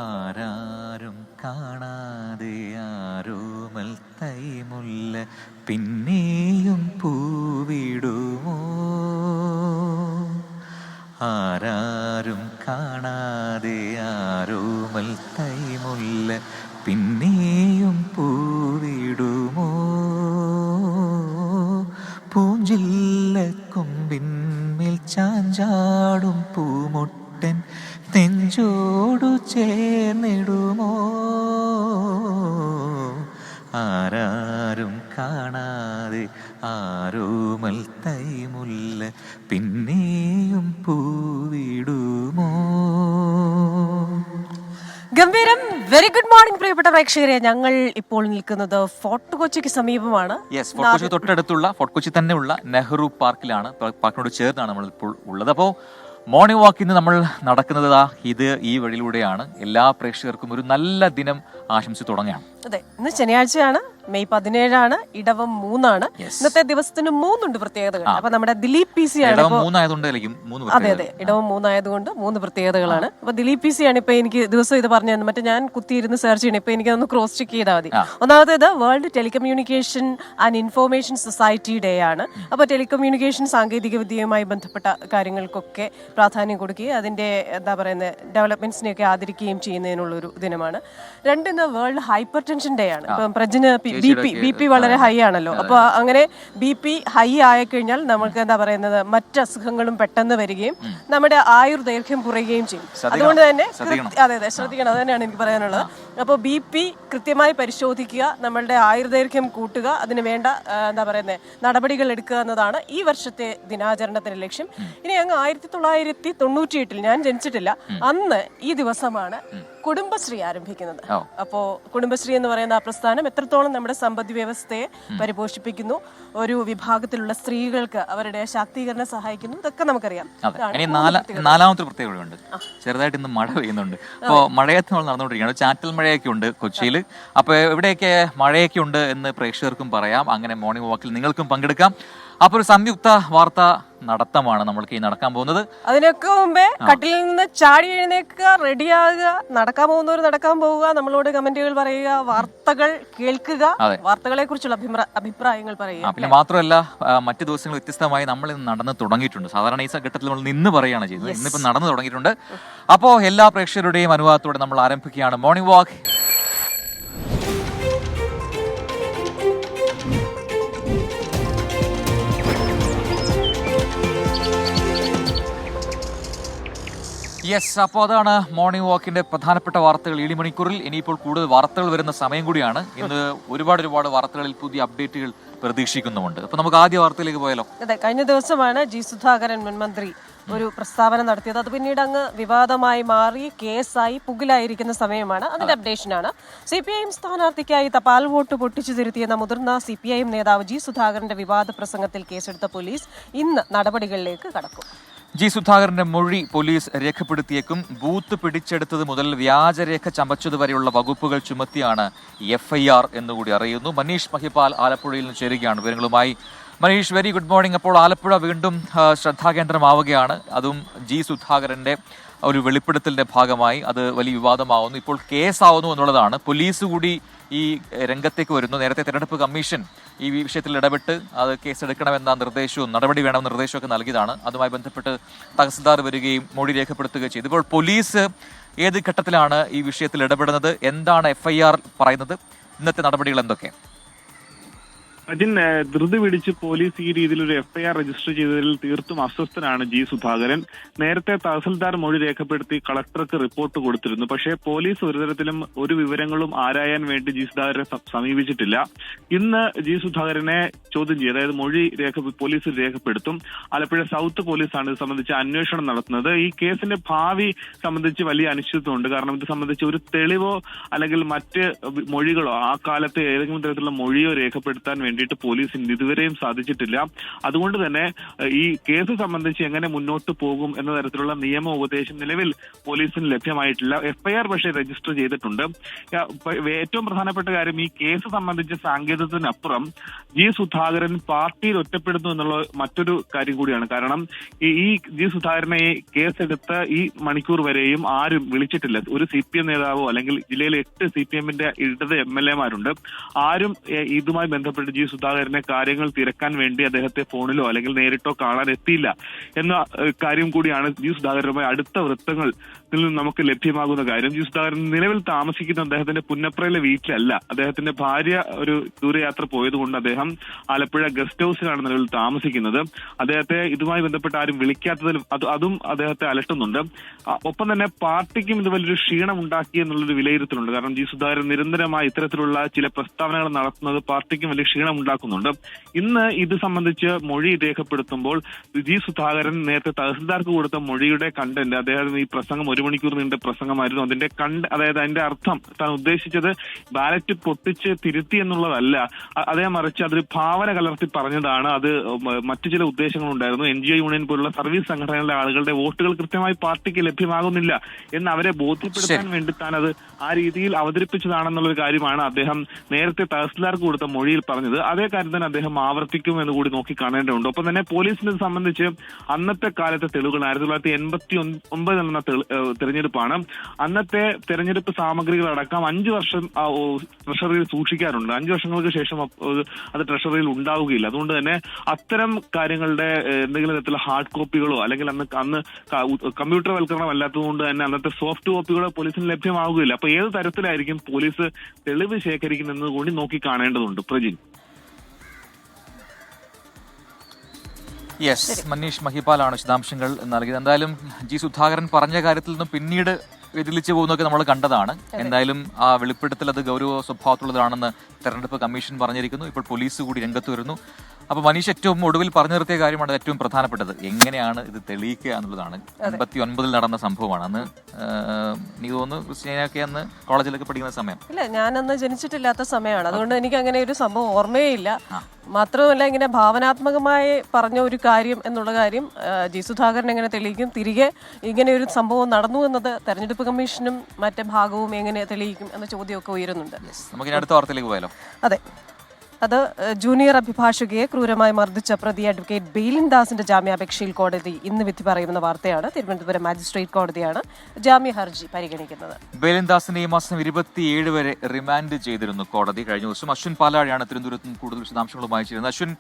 ആരാരും കാണാതെ ആരോമൽ തൈമുല്ല പിന്നെയും പൂവിടുമോ? ആരാരും കാണാതെ ആരോമൽ തൈമുല്ല പിന്നെയും പൂവിടുമോ? പൂഞ്ചില്ല കൊമ്പിന്മേൽ ചാഞ്ചാടും പൂമൊട്ടൻ നെഞ്ചോടു ചേർന്നിടുമോ? ആരാരും കാണാതെ ആരോമൽ തൈമുല്ല പിന്നെയും പൂവിടുമോ? ഗംഭീരം. വെരി ഗുഡ് മോർണിംഗ് പ്രിയപ്പെട്ട പ്രേക്ഷകരെ. ഞങ്ങൾ ഇപ്പോൾ നിൽക്കുന്നത് ഫോർട്ട് കൊച്ചിക്ക് സമീപമാണ്. ഫോർട്ട് കൊച്ചി തൊട്ടടുത്തുള്ള ഫോർട്ട് കൊച്ചി തന്നെ ഉള്ള നെഹ്റു പാർക്കിലാണ്. പാർക്കിനോട് ചേർന്നാണ് നമ്മൾ ഇപ്പോൾ ഉള്ളത്. അപ്പോൾ മോർണിംഗ് വാക്ക് ഇന്ന് നമ്മൾ നടക്കുന്നത് ഈ വഴിയിലൂടെയാണ്. എല്ലാ പ്രേക്ഷകർക്കും ഒരു നല്ല ദിനം ആശംസിച്ച് തുടങ്ങുകയാണ്. അതെ, ഇന്ന് ശനിയാഴ്ചയാണ്, മെയ് 17 ഇടവം 3. ഇന്നത്തെ ദിവസത്തിന് 3 പ്രത്യേകതകൾ. അപ്പൊ നമ്മുടെ ദിലീപ് PC ആണ്. അതെ അതെ, ഇടവം 3 ആയതുകൊണ്ട് 3 പ്രത്യേകതകളാണ്. അപ്പൊ ദിലീപ് PC ആണ് ഇപ്പൊ എനിക്ക് ദിവസം ഇത് പറഞ്ഞു തന്നു. മറ്റേ ഞാൻ കുത്തിയിരുന്ന് സെർച്ച് ചെയ്യണം. ഇപ്പൊ എനിക്കതൊന്ന് ക്രോസ് ചെക്ക് ചെയ്താൽ മതി. ഒന്നാമത്തേത് world telecommunication and information society day ആണ്. അപ്പൊ ടെലികമ്മ്യൂണിക്കേഷൻ സാങ്കേതിക വിദ്യയുമായി ബന്ധപ്പെട്ട കാര്യങ്ങൾക്കൊക്കെ പ്രാധാന്യം കൊടുക്കുകയും അതിന്റെ ഡെവലപ്മെന്റ്സിനെയൊക്കെ ആദരിക്കുകയും ചെയ്യുന്നതിനുള്ളൊരു ദിനമാണ്. 2 ഇന്ന് വേൾഡ് ഹൈപ്പർ ടെൻഷൻ ഡേ ആണ്. ഇപ്പം പ്രജിന് BP വളരെ ഹൈ ആണല്ലോ. അപ്പൊ അങ്ങനെ BP ഹൈ ആയിക്കഴിഞ്ഞാൽ നമുക്ക് മറ്റ് അസുഖങ്ങളും പെട്ടെന്ന് വരികയും നമ്മുടെ ആയുർദൈർഘ്യം കുറയുകയും ചെയ്യും. അതുകൊണ്ട് തന്നെ അതെ ശ്രദ്ധിക്കണം. അത് തന്നെയാണ് എനിക്ക് പറയാനുള്ളത്. അപ്പോൾ BP കൃത്യമായി പരിശോധിക്കുക, നമ്മളുടെ ആയുർദൈർഘ്യം കൂട്ടുക, അതിന് വേണ്ട നടപടികൾ എടുക്കുക എന്നതാണ് ഈ വർഷത്തെ ദിനാചരണത്തിന്റെ ലക്ഷ്യം. ഇനി അങ്ങ് 1998 ഞാൻ ജനിച്ചിട്ടില്ല, അന്ന് ഈ ദിവസമാണ് കുടുംബശ്രീ ആരംഭിക്കുന്നത്. അപ്പോ കുടുംബശ്രീ എന്ന് പറയുന്ന ആ പ്രസ്ഥാനം എത്രത്തോളം നമ്മുടെ സമ്പദ് വ്യവസ്ഥയെ പരിപോഷിപ്പിക്കുന്നു, ഒരു വിഭാഗത്തിലുള്ള സ്ത്രീകൾക്ക് അവരുടെ ശാക്തീകരണം സഹായിക്കുന്നു, ഇതൊക്കെ നമുക്കറിയാം. നാലാമത്തെ പ്രത്യേകതയുണ്ട്. ചെറുതായിട്ട് ഇന്ന് മഴ പെയ്യുന്നുണ്ട്. അപ്പോൾ മഴയത്ത് നമ്മൾ നടന്നുകൊണ്ടിരിക്കുകയാണ്. ചാറ്റൽ മഴയൊക്കെ ഉണ്ട് കൊച്ചിയിൽ. അപ്പോൾ എവിടെയൊക്കെ മഴയൊക്കെ ഉണ്ട് എന്ന് പ്രേക്ഷകർക്കും പറയാം. അങ്ങനെ മോർണിംഗ് വാക്കിൽ നിങ്ങൾക്കും പങ്കെടുക്കാം. അപ്പോൾ ഒരു സംയുക്ത വാർത്താ നടത്തമാണ് നമ്മൾക്ക് ഈ നടക്കാൻ പോകുന്നത്. അതിനൊക്കെ മുമ്പേ കട്ടിൽ നിന്ന് ചാടി എഴുന്നേക്കുക, റെഡിയാകുക, നടക്കാൻ പോകുന്നവർ നടക്കാൻ പോവുക, നമ്മളോട് കമന്റുകൾ പറയുക, വാർത്തകൾ കേൾക്കുക, വാർത്തകളെ കുറിച്ചുള്ള അഭിപ്രായങ്ങൾ പറയുക. പിന്നെ മാത്രമല്ല മറ്റു ദിവസങ്ങൾ വ്യത്യസ്തമായി നമ്മൾ ഇന്ന് നടന്ന് തുടങ്ങിയിട്ടുണ്ട്. സാധാരണ ഈ ഘട്ടത്തിൽ നമ്മൾ നിന്ന് പറയുകയാണ് ചെയ്യുന്നത്. ഇന്നിപ്പോൾ നടന്നു തുടങ്ങിയിട്ടുണ്ട്. അപ്പോൾ എല്ലാ പ്രേക്ഷകരുടെയും അനുവാദത്തോടെ നമ്മൾ ആരംഭിക്കുകയാണ് മോർണിംഗ് വാക്ക്. അപ്പോൾ അതാണ് മോർണിംഗ് വാക്കിന്റെ പ്രധാനപ്പെട്ട വാർത്തകൾ ഈ മണിക്കൂറിൽ. ഇനിയിപ്പോൾ കൂടുതൽ വാർത്തകൾ വരുന്ന സമയം കൂടിയാണ്. ഇന്ന് ഒരുപാട് വാർത്തകളിൽ പുതിയ അപ്ഡേറ്റുകൾ പ്രതീക്ഷിക്കുന്നുമുണ്ട്. അപ്പൊ നമുക്ക് ആദ്യ വാർത്തയിലേക്ക് പോയാലോ? അതെ, കഴിഞ്ഞ ദിവസമാണ് G. സുധാകരൻ മുൻമന്ത്രി ഒരു പ്രസ്താവന നടത്തിയത്. അത് പിന്നീട് അങ്ങ് വിവാദമായി മാറി, കേസായി, പുകിലായിരിക്കുന്ന സമയമാണ്. അതിന്റെ അപ്ഡേഷനാണ്. CPIM സ്ഥാനാർത്ഥിക്കായി തപാൽ വോട്ട് പൊട്ടിച്ചു തിരുത്തിയെന്ന മുതിർന്ന CPIM നേതാവ് G. സുധാകരന്റെ വിവാദ പ്രസംഗത്തിൽ കേസെടുത്ത പോലീസ് ഇന്ന് നടപടികളിലേക്ക് കടക്കും. G. സുധാകരന്റെ മൊഴി പോലീസ് രേഖപ്പെടുത്തിയേക്കും. ബൂത്ത് പിടിച്ചെടുത്തത് മുതൽ വ്യാജരേഖ ചമച്ചതുവരെയുള്ള വകുപ്പുകൾ ചുമത്തിയാണ് FIR എന്നുകൂടി അറിയുന്നു. മനീഷ് മഹിപാൽ ആലപ്പുഴയിൽ നിന്ന് ചേരുകയാണ് വിവരങ്ങളുമായി. Manish, very good morning. അപ്പോൾ ആലപ്പുഴ വീണ്ടും ശ്രദ്ധാകേന്ദ്രമാവുകയാണ്. അതും G. സുധാകരന്റെ ഒരു വെളിപ്പെടുത്തലിന്റെ ഭാഗമായി അത് വലിയ വിവാദമാവുന്നു. ഇപ്പോൾ കേസാവുന്നു എന്നുള്ളതാണ്. പോലീസ് കൂടി ഈ രംഗത്തേക്ക് വരുന്നു. നേരത്തെ തെരഞ്ഞെടുപ്പ് കമ്മീഷൻ ഈ വിഷയത്തിൽ ഇടപെട്ട് അത് കേസെടുക്കണമെന്ന നിർദ്ദേശവും നടപടി വേണമെന്ന നിർദ്ദേശമൊക്കെ നൽകിയതാണ്. അതുമായി ബന്ധപ്പെട്ട് തഹസിൽദാർ വരികയും മൊഴി രേഖപ്പെടുത്തുകയും ചെയ്തു. ഇപ്പോൾ പോലീസ് ഏത് ഘട്ടത്തിലാണ് ഈ വിഷയത്തിൽ ഇടപെടുന്നത്? എന്താണ് FIR പറയുന്നത്? ഇന്നത്തെ നടപടികൾ എന്തൊക്കെ? ധൃതി പിടിച്ച് പോലീസ് ഈ രീതിയിൽ ഒരു FIR രജിസ്റ്റർ ചെയ്തതിൽ തീർത്തും അസ്വസ്ഥനാണ് G. സുധാകരൻ. നേരത്തെ തഹസിൽദാർ മൊഴി രേഖപ്പെടുത്തി കളക്ടർക്ക് റിപ്പോർട്ട് കൊടുത്തിരുന്നു. പക്ഷേ പോലീസ് ഒരു തരത്തിലും ഒരു വിവരങ്ങളും ആരായാൻ വേണ്ടി G. സുധാകരനെ സമീപിച്ചിട്ടില്ല. ഇന്ന് G. സുധാകരനെ ചോദ്യം ചെയ്യും, അതായത് മൊഴി പോലീസ് രേഖപ്പെടുത്തും. ആലപ്പുഴ സൗത്ത് പോലീസാണ് ഇത് സംബന്ധിച്ച് അന്വേഷണം നടത്തുന്നത്. ഈ കേസിന്റെ ഭാവി സംബന്ധിച്ച് വലിയ അനിശ്ചിതത്വമുണ്ട്. കാരണം ഇത് സംബന്ധിച്ച് ഒരു തെളിവോ അല്ലെങ്കിൽ മറ്റ് മൊഴികളോ ആ കാലത്ത് ഏതെങ്കിലും തരത്തിലുള്ള മൊഴിയോ രേഖപ്പെടുത്താൻ വേണ്ടി വേണ്ടിയിട്ട് പോലീസിന് ഇതുവരെയും സാധിച്ചിട്ടില്ല. അതുകൊണ്ട് തന്നെ ഈ കേസ് സംബന്ധിച്ച് എങ്ങനെ മുന്നോട്ട് പോകും എന്ന തരത്തിലുള്ള നിയമ ഉപദേശം നിലവിൽ പോലീസിന് ലഭ്യമായിട്ടില്ല. എഫ്ഐആർ പക്ഷേ രജിസ്റ്റർ ചെയ്തിട്ടുണ്ട്. ഏറ്റവും പ്രധാനപ്പെട്ട കാര്യം, ഈ കേസ് സംബന്ധിച്ച സാങ്കേതികത്തിനപ്പുറം ജി സുധാകരൻ പാർട്ടിയിൽ ഒറ്റപ്പെടുന്നു എന്നുള്ള മറ്റൊരു കാര്യം കൂടിയാണ്. കാരണം ഈ ജി സുധാകരനെ കേസെടുത്ത ഈ മണിക്കൂർ വരെയും ആരും വിളിച്ചിട്ടില്ല. ഒരു CPM നേതാവോ അല്ലെങ്കിൽ ജില്ലയിലെ 8 CPMന്റെ ഇടത് MLA മാരുണ്ട്. ആരും ഇതുമായി ബന്ധപ്പെട്ട് ജി സുധാകരനെ കാര്യങ്ങൾ തിരക്കാൻ വേണ്ടി അദ്ദേഹത്തെ ഫോണിലോ അല്ലെങ്കിൽ നേരിട്ടോ കാണാൻ എത്തിയില്ല എന്ന കാര്യം കൂടിയാണ് ജി സുധാകരനുമായി അടുത്ത വൃത്തങ്ങൾ നിന്ന് നമുക്ക് ലഭ്യമാകുന്ന കാര്യം. ജി സുധാകരൻ നിലവിൽ താമസിക്കുന്ന അദ്ദേഹത്തിന്റെ പുന്നപ്രയിലെ വീട്ടിലല്ല. അദ്ദേഹത്തിന്റെ ഭാര്യ ഒരു ദൂരയാത്ര പോയതുകൊണ്ട് അദ്ദേഹം ആലപ്പുഴ ഗസ്റ്റ് ഹൌസിലാണ് നിലവിൽ താമസിക്കുന്നത്. അദ്ദേഹത്തെ ഇതുമായി ബന്ധപ്പെട്ട് ആരും വിളിക്കാത്തതിലും അതും അദ്ദേഹത്തെ അലട്ടുന്നുണ്ട്. ഒപ്പം തന്നെ പാർട്ടിക്കും ഇത് വലിയൊരു ക്ഷീണം ഉണ്ടാക്കി എന്നുള്ളൊരു വിലയിരുത്തലുണ്ട്. കാരണം ജി സുധാകരൻ നിരന്തരമായി ഇത്തരത്തിലുള്ള ചില പ്രസ്താവനകൾ നടത്തുന്നത് പാർട്ടിക്കും വലിയ ക്ഷീണം ഉണ്ടാക്കുന്നുണ്ട്. ഇന്ന് ഇത് സംബന്ധിച്ച് മൊഴി രേഖപ്പെടുത്തുമ്പോൾ ജി സുധാകരൻ നേരത്തെ തഹസിൽദാർക്ക് കൊടുത്ത മൊഴിയുടെ കണ്ടന്റ്, അദ്ദേഹം ഈ പ്രസംഗം 1 മണിക്കൂർ നീണ്ട പ്രസംഗമായിരുന്നു. അതായത് അതിന്റെ അർത്ഥം താൻ ഉദ്ദേശിച്ചത് ബാലറ്റ് പൊട്ടിച്ച് തിരുത്തി എന്നുള്ളതല്ല, അതേ മറിച്ച് അതൊരു ഭാവന കലർത്തി പറഞ്ഞതാണ്. അത് മറ്റു ചില ഉദ്ദേശങ്ങളുണ്ടായിരുന്നു. NGO യൂണിയൻ പോലുള്ള സർവീസ് സംഘടനകളുടെ ആളുകളുടെ വോട്ടുകൾ കൃത്യമായി പാർട്ടിക്ക് ലഭ്യമാകുന്നില്ല എന്ന് അവരെ ബോധ്യപ്പെടുത്താൻ വേണ്ടി താൻ അത് ആ രീതിയിൽ അവതരിപ്പിച്ചതാണെന്നുള്ളൊരു കാര്യമാണ് അദ്ദേഹം നേരത്തെ തഹസിൽദാർക്ക് കൊടുത്ത മൊഴിയിൽ പറഞ്ഞത്. അതേ കാര്യം തന്നെ അദ്ദേഹം ആവർത്തിക്കും എന്ന് കൂടി നോക്കി കാണേണ്ടതുണ്ട്. ഒപ്പം തന്നെ പോലീസിനെ സംബന്ധിച്ച് അന്നത്തെ കാലത്തെ തെളിവുകൾ 1989 നടന്ന തെരഞ്ഞെടുപ്പാണ്. അന്നത്തെ തെരഞ്ഞെടുപ്പ് സാമഗ്രികളടക്കം 5 വർഷം ട്രഷറിയിൽ സൂക്ഷിക്കാറുണ്ട്. 5 വർഷങ്ങൾക്ക് ശേഷം അത് ട്രഷറിയിൽ ഉണ്ടാവുകയില്ല. അതുകൊണ്ട് തന്നെ അത്തരം കാര്യങ്ങളുടെ എന്തെങ്കിലും തരത്തിലുള്ള ഹാർഡ് കോപ്പികളോ അല്ലെങ്കിൽ അന്ന് കമ്പ്യൂട്ടർവൽക്കരണം അല്ലാത്തതുകൊണ്ട് തന്നെ അന്നത്തെ സോഫ്റ്റ് കോപ്പികളോ പോലീസിന് ലഭ്യമാവുകയില്ല. അപ്പൊ ഏത് തരത്തിലായിരിക്കും പോലീസ് തെളിവ് ശേഖരിക്കുന്നത് കൂടി നോക്കി കാണേണ്ടതുണ്ട്. പ്രജിൻ. യെസ്, മനീഷ് മഹിപാലാണ് വിശദാംശങ്ങൾ നൽകിയത്. എന്തായാലും ജി സുധാകരൻ പറഞ്ഞ കാര്യത്തിൽ നിന്നും പിന്നീട് വ്യതിലിച്ചു പോകുന്നതൊക്കെ നമ്മൾ കണ്ടതാണ്. എന്തായാലും ആ വെളിപ്പെടുത്തൽ അത് ഗൗരവ സ്വഭാവത്തുള്ളതാണെന്ന് തെരഞ്ഞെടുപ്പ് കമ്മീഷൻ പറഞ്ഞിരിക്കുന്നു. ഇപ്പോൾ പോലീസ് കൂടി രംഗത്ത് വരുന്നു. അപ്പൊ മനീഷ് ഏറ്റവും ഒടുവിൽ പറഞ്ഞു നിർത്തിയ കാര്യമാണ് ഏറ്റവും പ്രധാനപ്പെട്ടത്. എങ്ങനെയാണ് ഇത് തെളിയിക്കുക എന്നുള്ളതാണ്. 89 നടന്ന സംഭവമാണ്. അന്ന് നീ തോന്നുന്നു ക്രിസ്ത്യാനിയൊക്കെ അന്ന് കോളേജിലൊക്കെ പഠിക്കുന്ന സമയം. ഇല്ല, ഞാനന്ന് ജനിച്ചിട്ടില്ലാത്ത സമയമാണ്. അതുകൊണ്ട് എനിക്ക് അങ്ങനെ ഒരു സംഭവം ഓർമ്മയേ ഇല്ല. മാത്രമല്ല, ഇങ്ങനെ ഭാവനാത്മകമായി പറഞ്ഞ ഒരു കാര്യം എന്നുള്ള കാര്യം ജി സുധാകരൻ എങ്ങനെ തെളിയിക്കും, തിരികെ ഇങ്ങനെ ഒരു സംഭവം നടന്നു എന്നത് തെരഞ്ഞെടുപ്പ് കമ്മീഷനും മറ്റേ ഭാഗവും എങ്ങനെ തെളിയിക്കും എന്ന ചോദ്യമൊക്കെ ഉയരുന്നുണ്ട്. നമുക്ക് അടുത്ത വാർത്തയിലേക്ക് പോയാലോ? അതെ, അത് ജൂനിയർ അഭിഭാഷകയെ ക്രൂരമായി മർദ്ദിച്ച പ്രതി അഡ്വക്കേറ്റ് ബെയിലിൻ ദാസിന്റെ ജാമ്യാപേക്ഷയിൽ കോടതി ഇന്ന് വിധി പറയുന്ന വാർത്തയാണ്. തിരുവനന്തപുരം മാജിസ്ട്രേറ്റ് കോടതിയാണ് ജാമ്യ ഹർജി പരിഗണിക്കുന്നത്. ബെയിലിൻ ദാസിനെ ഈ മാസം 27 വരെ റിമാൻഡ് ചെയ്തിരുന്നു കോടതി. കഴിഞ്ഞ ദിവസം അശ്വിൻ പാലാഴിയാണ് തിരുവനന്തപുരത്ത് നിന്ന് കൂടുതൽ വിശദാംശങ്ങളുമായി ചേരുന്നത്. Ashwin,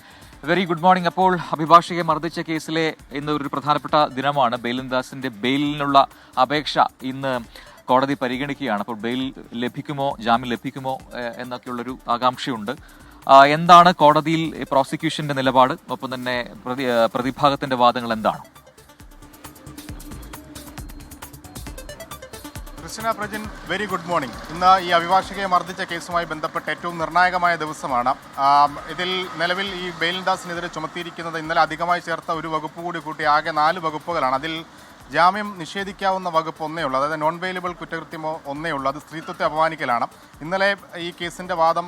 very good morning. അപ്പോൾ അഭിഭാഷകയെ മർദ്ദിച്ച കേസിലെ ഇന്ന് ഒരു പ്രധാനപ്പെട്ട ദിനമാണ്. ബെയിലിൻ ദാസിന്റെ ബെയിലിനുള്ള അപേക്ഷ ഇന്ന് കോടതി പരിഗണിക്കുകയാണ്. അപ്പോൾ ബെയിൽ ലഭിക്കുമോ, ജാമ്യം ലഭിക്കുമോ എന്നൊക്കെയുള്ളൊരു ആകാംക്ഷയുണ്ട്. എന്താണ് കോടതിയിൽ പ്രോസിക്യൂഷന്റെ നിലപാട്? ഒപ്പം തന്നെ പ്രതിഭാഗത്തിന്റെ വാദങ്ങൾ എന്താണ്? Christina, Prajin, very good morning. ഇന്ന് ഈ അഭിഭാഷകയെ മർദ്ദിച്ച കേസുമായി ബന്ധപ്പെട്ട് ഏറ്റവും നിർണായകമായ ദിവസമാണ്. ഇതിൽ നിലവിൽ ഈ ബെയിലിൻ ദാസിനെതിരെ ചുമത്തിയിരിക്കുന്നത് ഇന്നലെ അധികമായി ചേർത്ത ഒരു വകുപ്പ് കൂടി കൂട്ടി ആകെ 4 വകുപ്പുകളാണ്. അതിൽ ജാമ്യം നിഷേധിക്കാവുന്ന വകുപ്പ് ഒന്നേ ഉള്ളൂ, അതായത് നോൺ ബെയിലബിൾ കുറ്റകൃത്യമോ ഒന്നേ ഉള്ളൂ. അത് സ്ത്രീത്വത്തെ അപമാനിക്കലാണ്. ഇന്നലെ ഈ കേസിൻ്റെ വാദം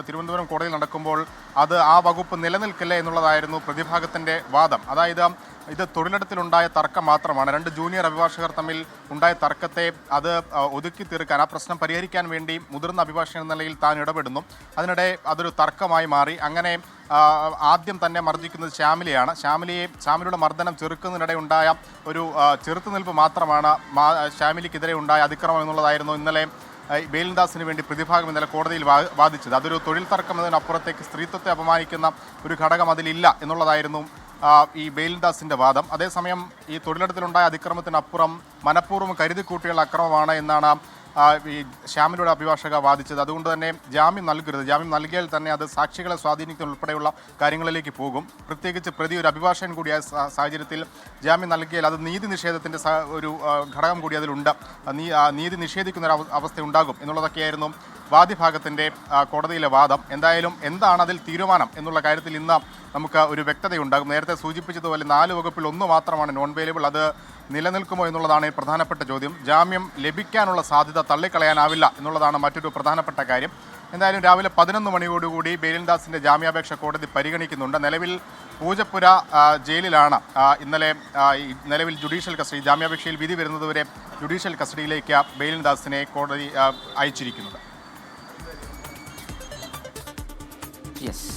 തിരുവനന്തപുരം കോടതിയിൽ നടക്കുമ്പോൾ അത് ആ വകുപ്പ് നിലനിൽക്കില്ല എന്നുള്ളതായിരുന്നു പ്രതിഭാഗത്തിൻ്റെ വാദം. അതായത് ഇത് തൊഴിലിടത്തിലുണ്ടായ തർക്കം മാത്രമാണ്. 2 ജൂനിയർ അഭിഭാഷകർ തമ്മിൽ ഉണ്ടായ തർക്കത്തെ അത് ഒതുക്കി തീർക്കാൻ, ആ പ്രശ്നം പരിഹരിക്കാൻ വേണ്ടി മുതിർന്ന അഭിഭാഷകൻ എന്ന നിലയിൽ താൻ ഇടപെടുന്നു. അതിനിടെ അതൊരു തർക്കമായി മാറി. അങ്ങനെ ആദ്യം തന്നെ മർദ്ദിക്കുന്നത് ശ്യാമിലിയുടെ മർദ്ദനം ചെറുക്കുന്നതിനിടെ ഉണ്ടായ ഒരു ചെറുത്തുനിൽപ്പ് മാത്രമാണ് ശ്യാമിലിക്കെതിരെ ഉണ്ടായ അതിക്രമം എന്നുള്ളതായിരുന്നു ഇന്നലെ ബെയിലിൻ ദാസിന് വേണ്ടി പ്രതിഭാഗം ഇന്നലെ കോടതിയിൽ വാദിച്ചത്. അതൊരു തൊഴിൽ തർക്കം എന്നതിനപ്പുറത്തേക്ക് സ്ത്രീത്വത്തെ അപമാനിക്കുന്ന ഒരു ഘടകം അതിലില്ല എന്നുള്ളതായിരുന്നു ഈ ബെയിലിൻ ദാസിൻ്റെ വാദം. അതേസമയം ഈ തൊഴിലിടത്തിലുണ്ടായ അതിക്രമത്തിനപ്പുറം മനഃപൂർവ്വം കരുതിക്കൂട്ടിയുള്ള അക്രമമാണ് എന്നാണ് ഈ ശ്യാമിലിയുടെ അഭിഭാഷക വാദിച്ചത്. അതുകൊണ്ട് തന്നെ ജാമ്യം നൽകരുത്, ജാമ്യം നൽകിയാൽ തന്നെ അത് സാക്ഷികളെ സ്വാധീനിക്കുന്ന ഉൾപ്പെടെയുള്ള കാര്യങ്ങളിലേക്ക് പോകും. പ്രത്യേകിച്ച് പ്രതി ഒരു അഭിഭാഷകൻ കൂടിയായ സാഹചര്യത്തിൽ ജാമ്യം നൽകിയാൽ അത് നീതി നിഷേധത്തിൻ്റെ ഒരു ഘടകം കൂടി അതിലുണ്ട്. നീതി നിഷേധിക്കുന്നൊരു അവസ്ഥ ഉണ്ടാകും എന്നുള്ളതൊക്കെയായിരുന്നു വാദിഭാഗത്തിൻ്റെ കോടതിയിലെ വാദം. എന്തായാലും എന്താണ് അതിൽ തീരുമാനം എന്നുള്ള കാര്യത്തിൽ ഇന്ന് നമുക്ക് ഒരു വ്യക്തതയുണ്ടാകും. നേരത്തെ സൂചിപ്പിച്ചതുപോലെ 4 വകുപ്പിൽ 1 മാത്രമാണ് നോൺ ബെയിലബിൾ. അത് നിലനിൽക്കുമോ എന്നുള്ളതാണ് പ്രധാനപ്പെട്ട ചോദ്യം. ജാമ്യം ലഭിക്കാനുള്ള സാധ്യത തള്ളിക്കളയാനാവില്ല എന്നുള്ളതാണ് മറ്റൊരു പ്രധാനപ്പെട്ട കാര്യം. എന്തായാലും രാവിലെ 11 മണിയോടുകൂടി ബെയിലിൻദാസിന്റെ ജാമ്യാപേക്ഷ കോടതി പരിഗണിക്കുന്നുണ്ട്. നിലവിൽ പൂജപ്പുര ജയിലിലാണ് നിലവിൽ ജുഡീഷ്യൽ കസ്റ്റഡി, ജാമ്യാപേക്ഷയിൽ വിധി വരുന്നതുവരെ ജുഡീഷ്യൽ കസ്റ്റഡിയിലേക്ക് ബെയിലിൻദാസിനെ കോടതി അയച്ചിരിക്കുന്നത്.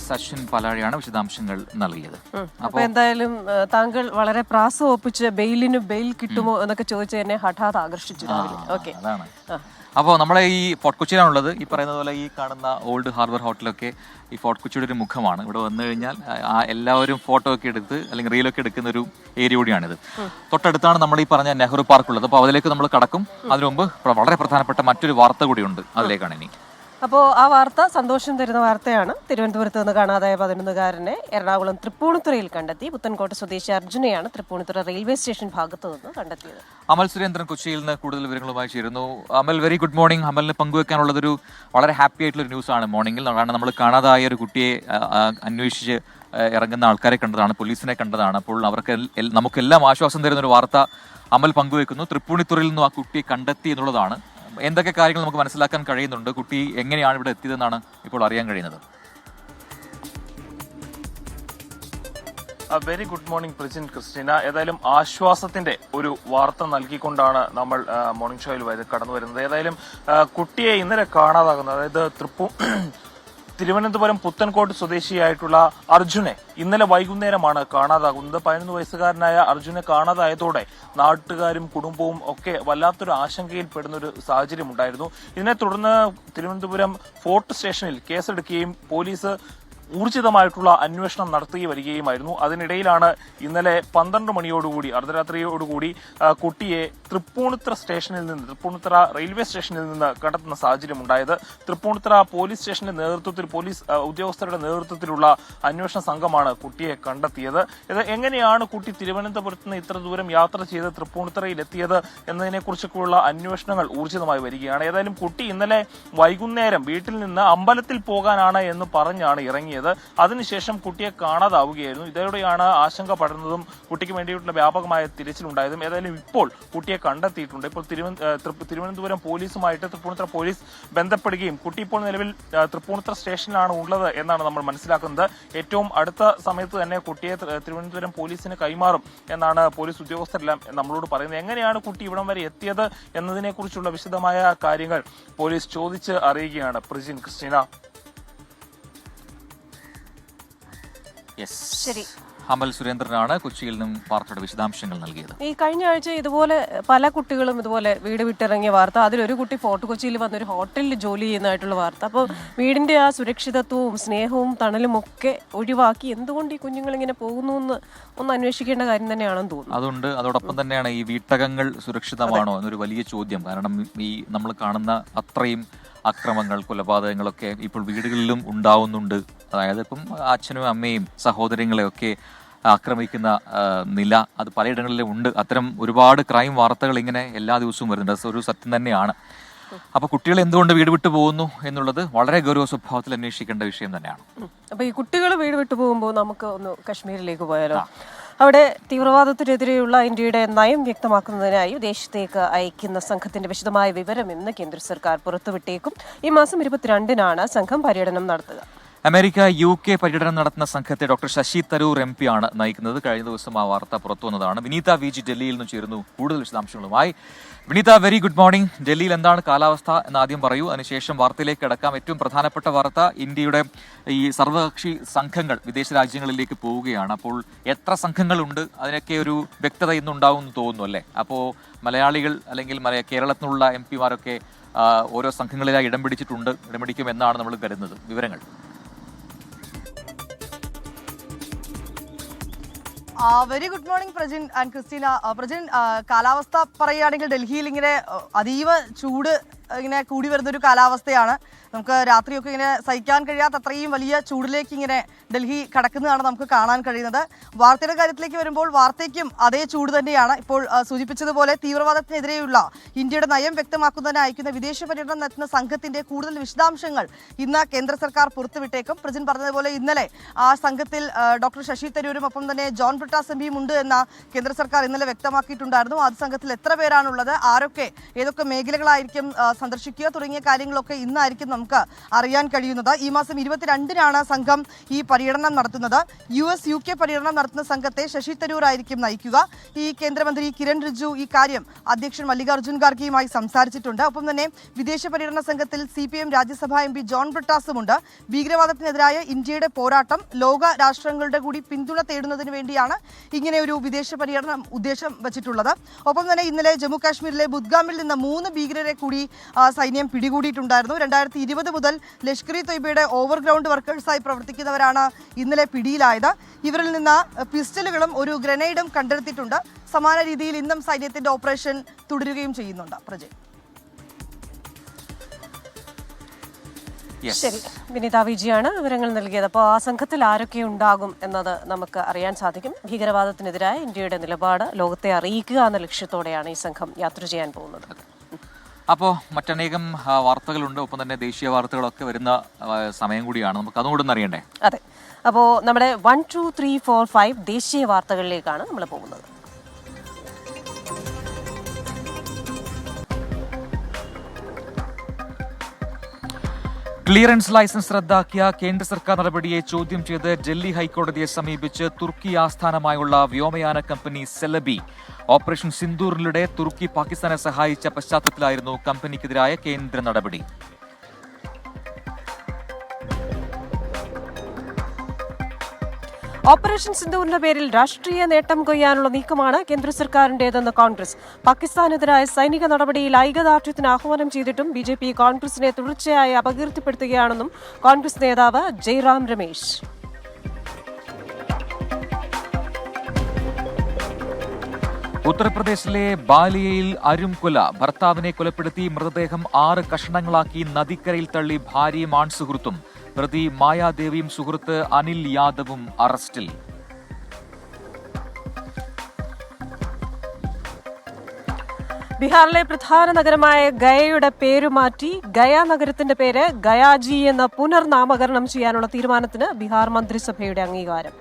സച്ചിൻ പാലാഴിയാണ് വിശദാംശങ്ങൾ നൽകിയത്. അപ്പൊ എന്തായാലും താങ്കൾ വളരെ പ്രാസമൊപ്പിച്ച് ബെയിലിന് ബെയിൽ കിട്ടുമോ എന്നൊക്കെ ചോദിച്ച് എന്നെ ഹഠാത് ആകർഷിച്ചു. അതാണ്. അപ്പോൾ നമ്മളെ ഈ ഫോർട്ട് കൊച്ചിയിലാണുള്ളത്. ഈ പറയുന്നത് പോലെ ഈ കാണുന്ന ഓൾഡ് ഹാർബർ ഹോട്ടലൊക്കെ ഈ ഫോർട്ട് കൊച്ചിയുടെ ഒരു മുഖമാണ്. ഇവിടെ വന്നു കഴിഞ്ഞാൽ എല്ലാവരും ഫോട്ടോ ഒക്കെ എടുത്ത് അല്ലെങ്കിൽ റീലൊക്കെ എടുക്കുന്ന ഒരു ഏരിയ കൂടിയാണിത്. തൊട്ടടുത്താണ് നമ്മൾ ഈ പറഞ്ഞ നെഹ്റു പാർക്ക് ഉള്ളത്. അപ്പോൾ അതിലേക്ക് നമ്മൾ കടക്കും. അതിനു മുമ്പ് വളരെ പ്രധാനപ്പെട്ട മറ്റൊരു വാർത്ത കൂടിയുണ്ട്, അതിലേക്കാണ് ഇനി. അപ്പോൾ ആ വാർത്ത സന്തോഷം തരുന്ന വാർത്തയാണ്. തിരുവനന്തപുരത്ത് നിന്ന് കാണാതായ 11-കാരനെ എറണാകുളം തൃപ്പൂണിത്തുറയിൽ കണ്ടെത്തി. പുത്തൻകോട്ട സ്വദേശി അർജുനെയാണ് തൃപ്പൂണിത്തുറ റെയിൽവേ സ്റ്റേഷൻ ഭാഗത്ത് നിന്ന് കണ്ടെത്തിയത്. അമൽ സുരേന്ദ്രൻ കൊച്ചിയിൽ നിന്ന് കൂടുതൽ വിവരങ്ങളുമായി ചേരുന്നു. അമൽ, വെരി ഗുഡ് മോർണിംഗ്. അമലിന് പങ്കുവെക്കാനുള്ളതൊരു വളരെ ഹാപ്പി ആയിട്ടുള്ളൊരു ന്യൂസാണ് മോർണിംഗിൽ. കാരണം നമ്മൾ കാണാതായ ഒരു കുട്ടിയെ അന്വേഷിച്ച് ഇറങ്ങുന്ന ആൾക്കാരെ കണ്ടതാണ്, പോലീസിനെ കണ്ടതാണ്. അപ്പോൾ അവർക്ക് നമുക്കെല്ലാം ആശ്വാസം തരുന്നൊരു വാർത്ത അമൽ പങ്കുവെക്കുന്നു. തൃപ്പൂണിത്തുറയിൽ നിന്നും ആ കുട്ടിയെ കണ്ടെത്തി എന്നുള്ളതാണ്. എന്തൊക്കെ കാര്യങ്ങൾ നമുക്ക് മനസ്സിലാക്കാൻ കഴിയുന്നുണ്ട്? കുട്ടി എങ്ങനെയാണ് ഇവിടെ എത്തിയതെന്നാണ് ഇപ്പോൾ അറിയാൻ കഴിയുന്നത്. Very good morning Prajin, Christina. ഏതായാലും ആശ്വാസത്തിന്റെ ഒരു വാർത്ത നൽകിക്കൊണ്ടാണ് നമ്മൾ മോർണിംഗ് ഷോയിൽ കടന്നു വരുന്നത്. ഏതായാലും കുട്ടിയെ ഇന്നലെ കാണാതാകുന്നത്, അതായത് തിരുവനന്തപുരം പുത്തൻകോട്ട് സ്വദേശിയായിട്ടുള്ള അർജുനെ ഇന്നലെ വൈകുന്നേരമാണ് കാണാതാകുന്നത്. 11 വയസ്സുകാരനായ അർജുനെ കാണാതായതോടെ നാട്ടുകാരും കുടുംബവും ഒക്കെ വല്ലാത്തൊരു ആശങ്കയിൽ പെടുന്ന ഒരു സാഹചര്യം ഉണ്ടായിരുന്നു. ഇതിനെ തുടർന്ന് തിരുവനന്തപുരം ഫോർട്ട് സ്റ്റേഷനിൽ കേസെടുക്കുകയും പോലീസ് ഊർജിതമായിട്ടുള്ള അന്വേഷണം നടത്തി വരികയുമായിരുന്നു. അതിനിടയിലാണ് ഇന്നലെ 12 മണിയോടുകൂടി, അർദ്ധരാത്രിയോടുകൂടി കുട്ടിയെ തൃപ്പൂണിത്തുറ റെയിൽവേ സ്റ്റേഷനിൽ നിന്ന് കണ്ടെത്തുന്ന സാഹചര്യം ഉണ്ടായത്. തൃപ്പൂണിത്തുറ പോലീസ് സ്റ്റേഷന്റെ നേതൃത്വത്തിൽ, പോലീസ് ഉദ്യോഗസ്ഥരുടെ നേതൃത്വത്തിലുള്ള അന്വേഷണ സംഘമാണ് കുട്ടിയെ കണ്ടെത്തിയത്. ഇത് എങ്ങനെയാണ് കുട്ടി തിരുവനന്തപുരത്ത് നിന്ന് ഇത്ര ദൂരം യാത്ര ചെയ്ത് തൃപ്പൂണിത്തുറയിൽ എത്തിയത് എന്നതിനെക്കുറിച്ചൊക്കെയുള്ള അന്വേഷണങ്ങൾ ഊർജിതമായി വരികയാണ്. ഏതായാലും കുട്ടി ഇന്നലെ വൈകുന്നേരം വീട്ടിൽ നിന്ന് അമ്പലത്തിൽ പോകാനാണ് എന്ന് പറഞ്ഞാണ് ഇറങ്ങിയത്. അതിനുശേഷം കുട്ടിയെ കാണാതാവുകയായിരുന്നു. ഇതോടെയാണ് ആശങ്ക പടർന്നതും കുട്ടിക്ക് വേണ്ടിയിട്ടുള്ള വ്യാപകമായ തിരച്ചിലുണ്ടായതും. ഏതായാലും ഇപ്പോൾ കുട്ടിയെ കണ്ടെത്തിയിട്ടുണ്ട്. ഇപ്പോൾ തിരുവനന്തപുരം പോലീസുമായിട്ട് തൃപ്പൂണിത്തുറ പോലീസ് ബന്ധപ്പെടുകയും കുട്ടി ഇപ്പോൾ നിലവിൽ തൃപ്പൂണിത്തുറ സ്റ്റേഷനിലാണ് ഉള്ളത് എന്നാണ് നമ്മൾ മനസ്സിലാക്കുന്നത്. ഏറ്റവും അടുത്ത സമയത്ത് തന്നെ കുട്ടിയെ തിരുവനന്തപുരം പോലീസിന് കൈമാറും എന്നാണ് പോലീസ് ഉദ്യോഗസ്ഥരെല്ലാം നമ്മളോട് പറയുന്നത്. എങ്ങനെയാണ് കുട്ടി ഇവിടം വരെ എത്തിയത് എന്നതിനെക്കുറിച്ചുള്ള വിശദമായ കാര്യങ്ങൾ പോലീസ് ചോദിച്ച് അറിയുകയാണ്. പ്രജിൻ, ക്രിസ്റ്റീന. ശരി. അമൽ സുരേന്ദ്രനാണ് കൊച്ചിയിൽ നിന്നും വാർത്തയുടെ വിശദാംശങ്ങൾ നൽകിയത്. ഈ കഴിഞ്ഞ ആഴ്ച ഇതുപോലെ പല കുട്ടികളും ഇതുപോലെ വീട് വിട്ടിറങ്ങിയ വാർത്ത, അതിലൊരു കുട്ടി ഫോർട്ട് കൊച്ചിയിൽ വന്നൊരു ഹോട്ടലിൽ ജോലി ചെയ്യുന്നതായിട്ടുള്ള വാർത്ത. അപ്പോൾ വീടിന്റെ ആ സുരക്ഷിതത്വവും സ്നേഹവും തണലും ഒക്കെ ഒഴിവാക്കി എന്തുകൊണ്ട് ഈ കുഞ്ഞുങ്ങൾ ഇങ്ങനെ പോകുന്നു എന്ന് ഒന്ന് അന്വേഷിക്കേണ്ട കാര്യം തന്നെയാണെന്ന് തോന്നുന്നു. അതുകൊണ്ട് അതോടൊപ്പം തന്നെയാണ് ഈ വീട്ടകങ്ങൾ സുരക്ഷിതമാണോ എന്നൊരു വലിയ ചോദ്യം. കാരണം ഈ നമ്മൾ കാണുന്ന അത്രയും അക്രമങ്ങൾ, കൊലപാതകങ്ങളൊക്കെ ഇപ്പോൾ വീടുകളിലും ഉണ്ടാവുന്നുണ്ട്. അതായത് ഇപ്പം അച്ഛനും അമ്മയും സഹോദരങ്ങളെയൊക്കെ ആക്രമിക്കുന്ന നില അത് പലയിടങ്ങളിലും ഉണ്ട്. അത്തരം ഒരുപാട് ക്രൈം വാർത്തകൾ ഇങ്ങനെ എല്ലാ ദിവസവും വരുന്നുണ്ട്. അത് ഒരു സത്യം തന്നെയാണ്. അപ്പൊ കുട്ടികൾ എന്തുകൊണ്ട് വീട് വിട്ടു പോകുന്നു എന്നുള്ളത് വളരെ ഗൗരവ സ്വഭാവത്തിൽ അന്വേഷിക്കേണ്ട വിഷയം തന്നെയാണ്. അപ്പൊ ഈ കുട്ടികൾ വീട് വിട്ടു പോകുമ്പോൾ നമുക്ക് ഒന്ന് കശ്മീരിലേക്ക് പോയാലോ. അവിടെ തീവ്രവാദത്തിനെതിരെയുള്ള ഇന്ത്യയുടെ നയം വ്യക്തമാക്കുന്നതിനായി വിദേശത്തേക്ക് അയക്കുന്ന സംഘത്തിന്റെ വിശദമായ വിവരം ഇന്ന് കേന്ദ്ര സർക്കാർ പുറത്തുവിട്ടേക്കും. ഈ മാസം 22-നാണ് സംഘം പര്യടനം നടത്തുക. അമേരിക്ക UK പര്യടനം നടത്തുന്ന സംഘത്തെ ഡോക്ടർ ശശി തരൂർ MP ആണ് നയിക്കുന്നത്. കഴിഞ്ഞ ദിവസം ആ വാർത്ത പുറത്തു വന്നതാണ്. വിനീത VG ഡൽഹിയിൽ നിന്ന് ചേരുന്നു കൂടുതൽ വിശദാംശങ്ങളുമായി. വിനീത, വെരി ഗുഡ് മോർണിംഗ്. ഡൽഹിയിൽ എന്താണ് കാലാവസ്ഥ എന്ന് ആദ്യം പറയൂ, അതിനുശേഷം വാർത്തയിലേക്ക് കിടക്കാം. ഏറ്റവും പ്രധാനപ്പെട്ട വാർത്ത, ഇന്ത്യയുടെ ഈ സർവകക്ഷി സംഘങ്ങൾ വിദേശ രാജ്യങ്ങളിലേക്ക് പോവുകയാണ്. അപ്പോൾ എത്ര സംഘങ്ങളുണ്ട് അതിനൊക്കെ ഒരു വ്യക്തത ഇന്നുണ്ടാവും എന്ന് തോന്നുന്നു അല്ലേ? അപ്പോൾ മലയാളികൾ അല്ലെങ്കിൽ കേരളത്തിലുള്ള MP-മാരൊക്കെ ഓരോ സംഘങ്ങളിലായി ഇടം പിടിക്കുമെന്നാണ് നമ്മൾ കരുതുന്നത്. വിവരങ്ങൾ. Very good morning Prajin and Christina. Prajin, കാലാവസ്ഥ പറയുകയാണെങ്കിൽ ഡൽഹിയിൽ ഇങ്ങനെ അതീവ ചൂട് ഇങ്ങനെ കൂടി വരുന്നൊരു കാലാവസ്ഥയാണ്. നമുക്ക് രാത്രിയൊക്കെ ഇങ്ങനെ സഹിക്കാൻ കഴിയാത്ത അത്രയും വലിയ ചൂടിലേക്ക് ഇങ്ങനെ ഡൽഹി കടക്കുന്നതാണ് നമുക്ക് കാണാൻ കഴിയുന്നത്. വാർത്തയുടെ കാര്യത്തിലേക്ക് വരുമ്പോൾ വാർത്തയ്ക്കും അതേ ചൂട് തന്നെയാണ്. ഇപ്പോൾ സൂചിപ്പിച്ചതുപോലെ തീവ്രവാദത്തിനെതിരെയുള്ള ഇന്ത്യയുടെ നയം വ്യക്തമാക്കുന്നതിന് അയക്കുന്ന വിദേശ പര്യടനം നടത്തുന്ന സംഘത്തിന്റെ കൂടുതൽ വിശദാംശങ്ങൾ ഇന്ന് കേന്ദ്ര സർക്കാർ പുറത്തുവിട്ടേക്കും. പ്രജിൻ പറഞ്ഞതുപോലെ ഇന്നലെ ആ സംഘത്തിൽ ഡോക്ടർ ശശി തരൂരും ഒപ്പം തന്നെ ജോൺ ബ്രിട്ടാസ് MPയും ഉണ്ട് എന്ന കേന്ദ്ര സർക്കാർ ഇന്നലെ വ്യക്തമാക്കിയിട്ടുണ്ടായിരുന്നു. ആ സംഘത്തിൽ എത്ര പേരാണുള്ളത്, ആരൊക്കെ, ഏതൊക്കെ മേഖലകളായിരിക്കും സന്ദർശിക്കുക തുടങ്ങിയ കാര്യങ്ങളൊക്കെ ഇന്നായിരിക്കും നമുക്ക് അറിയാൻ കഴിയുന്നത്. ഈ മാസം 22-നാണ് സംഘം ഈ പര്യടനം നടത്തുന്നത്. US-UK പര്യടനം നടത്തുന്ന സംഘത്തെ ശശി തരൂർ ആയിരിക്കും നയിക്കുക. ഈ കേന്ദ്രമന്ത്രി കിരൺ റിജിജു ഈ കാര്യം അധ്യക്ഷൻ മല്ലികാർജ്ജുൻ ഖാർഗെയുമായി സംസാരിച്ചിട്ടുണ്ട്. ഒപ്പം തന്നെ വിദേശ പര്യടന സംഘത്തിൽ CPM രാജ്യസഭാ MP ജോൺ ബ്രിട്ടാസുമുണ്ട്. ഭീകരവാദത്തിനെതിരായ ഇന്ത്യയുടെ പോരാട്ടം ലോക രാഷ്ട്രങ്ങളുടെ കൂടി പിന്തുണ തേടുന്നതിന് വേണ്ടിയാണ് ഇങ്ങനെ ഒരു വിദേശ പര്യടനം ഉദ്ദേശം വച്ചിട്ടുള്ളത്. ഒപ്പം തന്നെ ഇന്നലെ ജമ്മു കാശ്മീരിലെ ബുദ്ഗാമിൽ നിന്ന് 3 ഭീകരരെ കൂടി സൈന്യം പിടികൂടിയിട്ടുണ്ടായിരുന്നു. 2020 മുതൽ ലഷ്കർ ഇ തൊയ്ബയുടെ ഓവർഗ്രൗണ്ട് വർക്കേഴ്സായി പ്രവർത്തിക്കുന്നവരാണ് ഇന്നലെ പിടിയിലായത്. ഇവരിൽ നിന്ന് പിസ്റ്റലുകളും ഒരു ഗ്രനേഡും കണ്ടെടുത്തിട്ടുണ്ട്. സമാന രീതിയിൽ ഇന്നും സൈന്യത്തിന്റെ ഓപ്പറേഷൻ തുടരുകയും ചെയ്യുന്നുണ്ട്. പ്രജയ്. ശരി, വിനീത വിജിയാണ് വിവരങ്ങൾ നൽകിയത്. അപ്പോൾ ആ സംഘത്തിൽ ആരൊക്കെ ഉണ്ടാകും എന്നത് നമുക്ക് അറിയാൻ സാധിക്കും. ഭീകരവാദത്തിനെതിരായ ഇന്ത്യയുടെ നിലപാട് ലോകത്തെ അറിയിക്കുക എന്ന ലക്ഷ്യത്തോടെയാണ് ഈ സംഘം യാത്ര ചെയ്യാൻ പോകുന്നത്. അപ്പോൾ മറ്റനേകം വാർത്തകളുണ്ട്, ഒപ്പം തന്നെ ദേശീയ വാർത്തകളൊക്കെ വരുന്ന സമയം കൂടിയാണ്. നമുക്ക് അതും കൂടെ ഒന്ന് അറിയണ്ടേ? അതെ, അപ്പോൾ നമ്മുടെ 1, 2, 3, 4, 5 ദേശീയ വാർത്തകളിലേക്കാണ് നമ്മൾ പോകുന്നത്. ക്ലിയറൻസ് ലൈസൻസ് റദ്ദാക്കിയ കേന്ദ്ര സർക്കാർ നടപടിയെ ചോദ്യം ചെയ്ത് ഡൽഹി ഹൈക്കോടതിയെ സമീപിച്ച് തുർക്കി ആസ്ഥാനമായുള്ള വ്യോമയാന കമ്പനി സെലബി ഓപ്പറേഷൻ സിന്ദൂറിലൂടെ തുർക്കി പാകിസ്ഥാനെ സഹായിച്ച പശ്ചാത്തലത്തിലായിരുന്നു കമ്പനിക്കെതിരായ കേന്ദ്ര നടപടി. ഓപ്പറേഷൻ സിന്ദൂറിന്റെ പേരിൽ രാഷ്ട്രീയ നേട്ടം കൊയ്യാനുള്ള നീക്കമാണ് കേന്ദ്ര സർക്കാരിന്റേതെന്ന് കോൺഗ്രസ്. പാകിസ്ഥാനെതിരായ സൈനിക നടപടിയിൽ ഐക്യദാർഢ്യത്തിന് ആഹ്വാനം ചെയ്തിട്ടും BJP കോൺഗ്രസിനെ തുടർച്ചയായി അപകീർത്തിപ്പെടുത്തുകയാണെന്നും കോൺഗ്രസ് നേതാവ് ജയ്റാം രമേശ്. ഉത്തർപ്രദേശിലെ ബാലിയയിൽ അരുംകൊല. ഭർത്താവിനെ കൊലപ്പെടുത്തി മൃതദേഹം 6 കഷണങ്ങളാക്കി നദിക്കരയിൽ തള്ളി ഭാര്യയും ആൺസുഹൃത്തും. പ്രതി മായാദേവിയും സുഹൃത്ത് അനിൽ യാദവും അറസ്റ്റിൽ. ബീഹാറിലെ പ്രധാന നഗരമായ ഗയയുടെ പേരുമാറ്റി ഗയ നഗരത്തിന്റെ പേര് ഗയാജി എന്ന് പുനർനാമകരണം ചെയ്യാനുള്ള തീരുമാനത്തിന് ബീഹാർ മന്ത്രിസഭയുടെ അംഗീകാരം.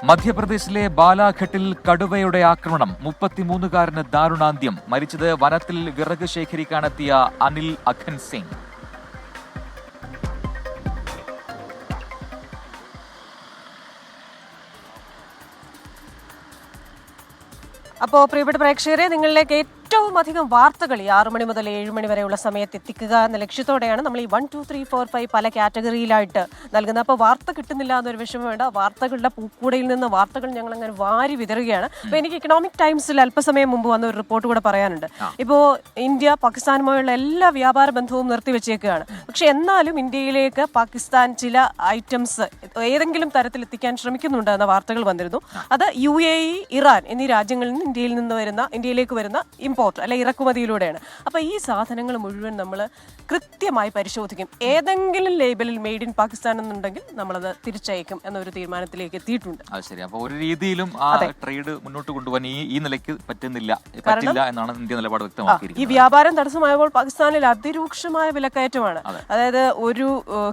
മധ്യപ്രദേശിലെ ബാലാഘട്ടിൽ കടുവയുടെ ആക്രമണം. 33-കാരന് ദാരുണാന്ത്യം. മരിച്ചത് വനത്തിൽ വിറക് ശേഖരിക്കാനെത്തിയ അനിൽ അഖൻ സിംഗ്. അപ്പോൾ പ്രിയപ്പെട്ട പ്രേക്ഷകരെ, നിങ്ങളിലേക്ക് ഏറ്റവും അധികം വാർത്തകൾ ഈ 6 മണി മുതൽ 7 മണി വരെയുള്ള സമയത്ത് എത്തിക്കുക എന്ന ലക്ഷ്യത്തോടെയാണ് നമ്മൾ ഈ 1, 2, 3, 4, 5 പല കാറ്റഗറിയിലായിട്ട് നൽകുന്നത്. അപ്പോൾ വാർത്ത കിട്ടുന്നില്ല എന്നൊരു വിഷമം വേണ്ട. വാർത്തകളുടെ പൂക്കൂടയിൽ നിന്ന് വാർത്തകൾ ഞങ്ങൾ അങ്ങനെ വാരി വിതറുകയാണ്. അപ്പോൾ എനിക്ക് ഇക്കണോമിക് ടൈംസിൽ അല്പസമയം മുമ്പ് വന്ന ഒരു റിപ്പോർട്ട് കൂടെ പറയാനുണ്ട്. ഇപ്പോൾ ഇന്ത്യ പാകിസ്ഥാനുമായുള്ള എല്ലാ വ്യാപാര ബന്ധവും നിർത്തിവെച്ചേക്കുകയാണ്. പക്ഷെ എന്നാലും ഇന്ത്യയിലേക്ക് പാകിസ്ഥാൻ ചില ഐറ്റംസ് ഏതെങ്കിലും തരത്തിൽ എത്തിക്കാൻ ശ്രമിക്കുന്നുണ്ട് എന്ന വാർത്തകൾ വന്നിരുന്നു. അത് UAE, ഇറാൻ എന്നീ രാജ്യങ്ങളിൽ നിന്ന് ഇന്ത്യയിലേക്ക് വരുന്ന ഇമ്പോർട്ട് അല്ലെ ഇറക്കുമതിയിലൂടെയാണ്. അപ്പോൾ ഈ സാധനങ്ങൾ മുഴുവൻ നമ്മൾ കൃത്യമായി പരിശോധിക്കും. ഏതെങ്കിലും ലേബലിൽ മെയ്ഡ് ഇൻ പാകിസ്ഥാൻ എന്നുണ്ടെങ്കിൽ നമ്മളത് തിരിച്ചയക്കും എന്നൊരു തീരുമാനത്തിലേക്ക് എത്തിയിട്ടുണ്ട്. അത് ശരി. അപ്പോൾ ഒരു രീതിയിലും ആ ട്രേഡ് മുന്നോട്ട് കൊണ്ടുപോകാൻ ഈ നിലയ്ക്ക് പറ്റില്ല എന്നാണ് ഇന്ത്യ നിലപാട് വ്യക്തമാക്കിയിരിക്കുന്നത്. ഈ വ്യാപാരം തടസ്സമായപ്പോൾ പാകിസ്ഥാനിൽ അതിരൂക്ഷമായ വിലക്കയറ്റമാണ്. അതായത് 1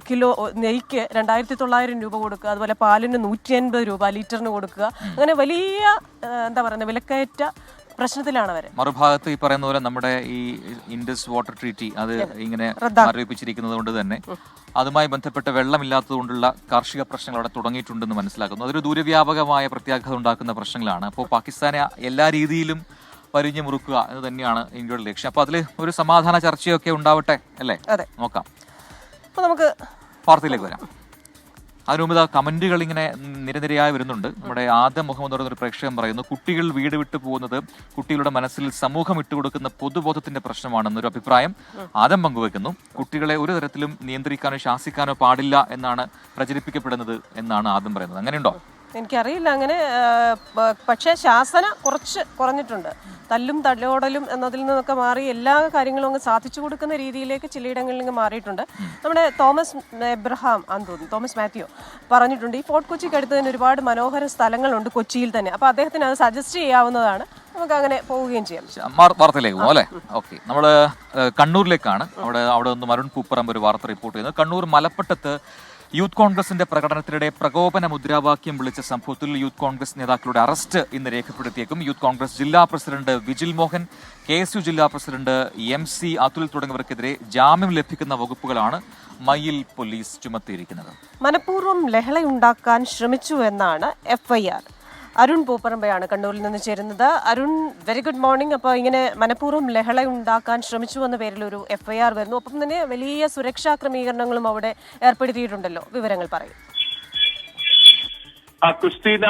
കിലോ നെയ്ക്ക് 2900 രൂപ കൊടുക്കുക, അതുപോലെ പാലിന് 180 രൂപ ലിറ്ററിന് കൊടുക്കുക. അങ്ങനെ വലിയ വിലക്കയറ്റ പ്രശ്നത്തിലാണ് അവർ. മറുഭാഗത്ത് ഈ പറയുന്ന പോലെ നമ്മുടെ ഈ ഇൻഡസ് വാട്ടർ ട്രീറ്റി അത് ഇങ്ങനെ മരവിപ്പിച്ചിരിക്കുന്നത് കൊണ്ട് തന്നെ അതുമായി ബന്ധപ്പെട്ട വെള്ളമില്ലാത്തത് കൊണ്ടുള്ള കാർഷിക പ്രശ്നങ്ങൾ അവിടെ തുടങ്ങിയിട്ടുണ്ടെന്ന് മനസ്സിലാക്കുന്നു. അതൊരു ദൂരവ്യാപകമായ പ്രത്യാഘാതം ഉണ്ടാക്കുന്ന പ്രശ്നങ്ങളാണ്. അപ്പോൾ പാകിസ്ഥാനെ എല്ലാ രീതിയിലും പരിഞ്ഞു മുറുക്കുക എന്ന് തന്നെയാണ് ഇന്ത്യയുടെ ലക്ഷ്യം. അപ്പോൾ അതിൽ ഒരു സമാധാന ചർച്ചയൊക്കെ ഉണ്ടാവട്ടെ അല്ലേ? നോക്കാം. അപ്പോൾ നമുക്ക് വാർത്തയിലേക്ക് വരാം. അതിനു മുമ്പ് കമന്റുകൾ ഇങ്ങനെ നിരനിരയായി വരുന്നുണ്ട്. നമ്മുടെ ആദം മുഹമ്മദ് ഒരു പ്രേക്ഷകൻ പറയുന്നു, കുട്ടികൾ വീട് വിട്ടു പോകുന്നത് കുട്ടികളുടെ മനസ്സിൽ സമൂഹം ഇട്ടുകൊടുക്കുന്ന പൊതുബോധത്തിന്റെ പ്രശ്നമാണെന്നൊരു അഭിപ്രായം ആദം പങ്കുവെക്കുന്നു. കുട്ടികളെ ഒരു തരത്തിലും നിയന്ത്രിക്കാനോ ശാസിക്കാനോ പാടില്ല എന്നാണ് പ്രചരിപ്പിക്കപ്പെടുന്നത് എന്നാണ് ആദം പറയുന്നത്. അങ്ങനെയുണ്ടോ? എനിക്കറിയില്ല അങ്ങനെ. പക്ഷേ ശാസന കുറഞ്ഞിട്ടുണ്ട്. തല്ലും തല്ലോടലും എന്നതിൽ നിന്നൊക്കെ മാറി എല്ലാ കാര്യങ്ങളും അങ്ങ് സാധിച്ചു കൊടുക്കുന്ന രീതിയിലേക്ക് ചിലയിടങ്ങളിൽ നിന്ന് മാറിയിട്ടുണ്ട്. നമ്മുടെ തോമസ് മാത്യു പറഞ്ഞിട്ടുണ്ട്, ഈ ഫോർട്ട് കൊച്ചിക്ക് അടുത്ത് തന്നെ ഒരുപാട് മനോഹര സ്ഥലങ്ങളുണ്ട് കൊച്ചിയിൽ തന്നെ. അപ്പോൾ അദ്ദേഹത്തിന് അത് സജസ്റ്റ് ചെയ്യാവുന്നതാണ്. നമുക്ക് അങ്ങനെ പോവുകയും ചെയ്യാം. വാർത്തയിലേക്ക് പോകും അല്ലേ? ഓക്കെ, നമ്മള് കണ്ണൂരിലേക്കാണ്. അവിടെ നിന്ന് അരുൺ പൂപ്പറമ്പ് ഒരു വാർത്ത റിപ്പോർട്ട് ചെയ്യുന്നത്. കണ്ണൂർ മലപ്പട്ടത്ത് യൂത്ത് കോൺഗ്രസിന്റെ പ്രകടനത്തിനിടെ പ്രകോപന മുദ്രാവാക്യം വിളിച്ച സംഭവത്തിൽ യൂത്ത് കോൺഗ്രസ് നേതാക്കളുടെ അറസ്റ്റ് ഇന്ന് രേഖപ്പെടുത്തിയേക്കും. യൂത്ത് കോൺഗ്രസ് ജില്ലാ പ്രസിഡന്റ് വിജിൽ മോഹൻ, KSU ജില്ലാ പ്രസിഡന്റ് MC അതുൽ തുടങ്ങിയവർക്കെതിരെ ജാമ്യം ലഭിക്കുന്ന വകുപ്പുകളാണ് മയിൽ പോലീസ് ചുമത്തിയിരിക്കുന്നത്. മനഃപൂർവ്വം ലഹളയുണ്ടാക്കാൻ ശ്രമിച്ചു എന്നാണ് FIR. അരുൺ പൂപ്പറമ്പയാണ് കണ്ണൂരിൽ നിന്ന് ചേരുന്നത്. Arun, very good morning. അപ്പോൾ ഇങ്ങനെ മനഃപൂർവ്വം ലഹളയുണ്ടാക്കാൻ ശ്രമിച്ചു എന്ന പേരിൽ ഒരു FIR വരുന്നു. ഒപ്പം തന്നെ വലിയ സുരക്ഷാ ക്രമീകരണങ്ങളും അവിടെ ഏർപ്പെടുത്തിയിട്ടുണ്ടല്ലോ, വിവരങ്ങൾ പറയും. ക്രിസ്റ്റീന,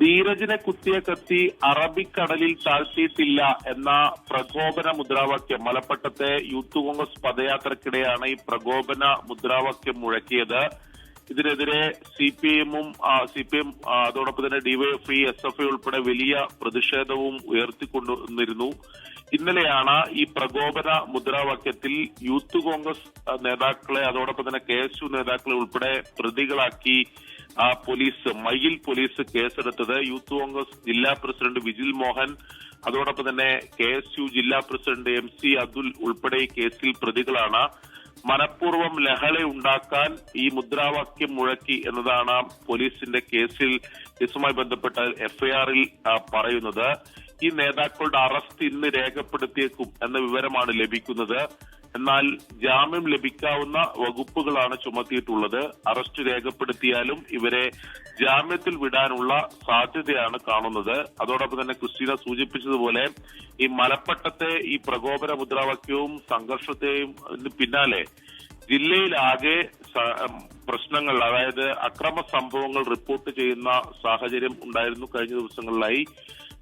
ധീരജിനെ കുത്തിയ കത്തി അറബിക്കടലിൽ താഴ്ത്തിയിട്ടില്ല എന്ന പ്രകോപന മുദ്രാവാക്യം മലപ്പട്ടത്തെ യൂത്ത് കോൺഗ്രസ് പദയാത്രക്കിടെയാണ് ഈ പ്രകോപന മുദ്രാവാക്യം മുഴക്കിയത്. ഇതിനെതിരെ CPM അതോടൊപ്പം തന്നെ DYFI, SFI ഉൾപ്പെടെ വലിയ പ്രതിഷേധവും ഉയർത്തിക്കൊണ്ടുവന്നിരുന്നു. ഇന്നലെയാണ് ഈ പ്രകോപന മുദ്രാവാക്യത്തിൽ യൂത്ത് കോൺഗ്രസ് നേതാക്കളെ അതോടൊപ്പം തന്നെ KSU നേതാക്കളെ ഉൾപ്പെടെ പ്രതികളാക്കി മയിൽ പോലീസ് കേസെടുത്തത്. യൂത്ത് കോൺഗ്രസ് ജില്ലാ പ്രസിഡന്റ് വിജിൽ മോഹൻ, അതോടൊപ്പം തന്നെ KSU ജില്ലാ പ്രസിഡന്റ് MC അതുൽ ഉൾപ്പെടെ ഈ കേസിൽ പ്രതികളാണ്. മനഃപൂർവ്വം ലഹളയുണ്ടാക്കാൻ ഈ മുദ്രാവാക്യം മുഴക്കി എന്നതാണ് പോലീസിന്റെ കേസുമായി ബന്ധപ്പെട്ട FIR-ൽ പറയുന്നത്. ഈ നേതാക്കളുടെ അറസ്റ്റ് ഇന്ന് രേഖപ്പെടുത്തിയേക്കും എന്ന വിവരമാണ് ലഭിക്കുന്നത്. എന്നാൽ ജാമ്യം ലഭിക്കാവുന്ന വകുപ്പുകളാണ് ചുമത്തിയിട്ടുള്ളത്. അറസ്റ്റ് രേഖപ്പെടുത്തിയാലും ഇവരെ ജാമ്യത്തിൽ വിടാനുള്ള സാധ്യതയാണ് കാണുന്നത്. അതോടൊപ്പം തന്നെ ക്രിസ്റ്റീന സൂചിപ്പിച്ചതുപോലെ ഈ മലപ്പട്ടത്തെ ഈ പ്രകോപന മുദ്രാവാക്യവും സംഘർഷത്തെയും പിന്നാലെ ജില്ലയിലാകെ പ്രശ്നങ്ങൾ, അതായത് അക്രമ സംഭവങ്ങൾ റിപ്പോർട്ട് ചെയ്യുന്ന സാഹചര്യം ഉണ്ടായിരുന്നു കഴിഞ്ഞ ദിവസങ്ങളിലായി.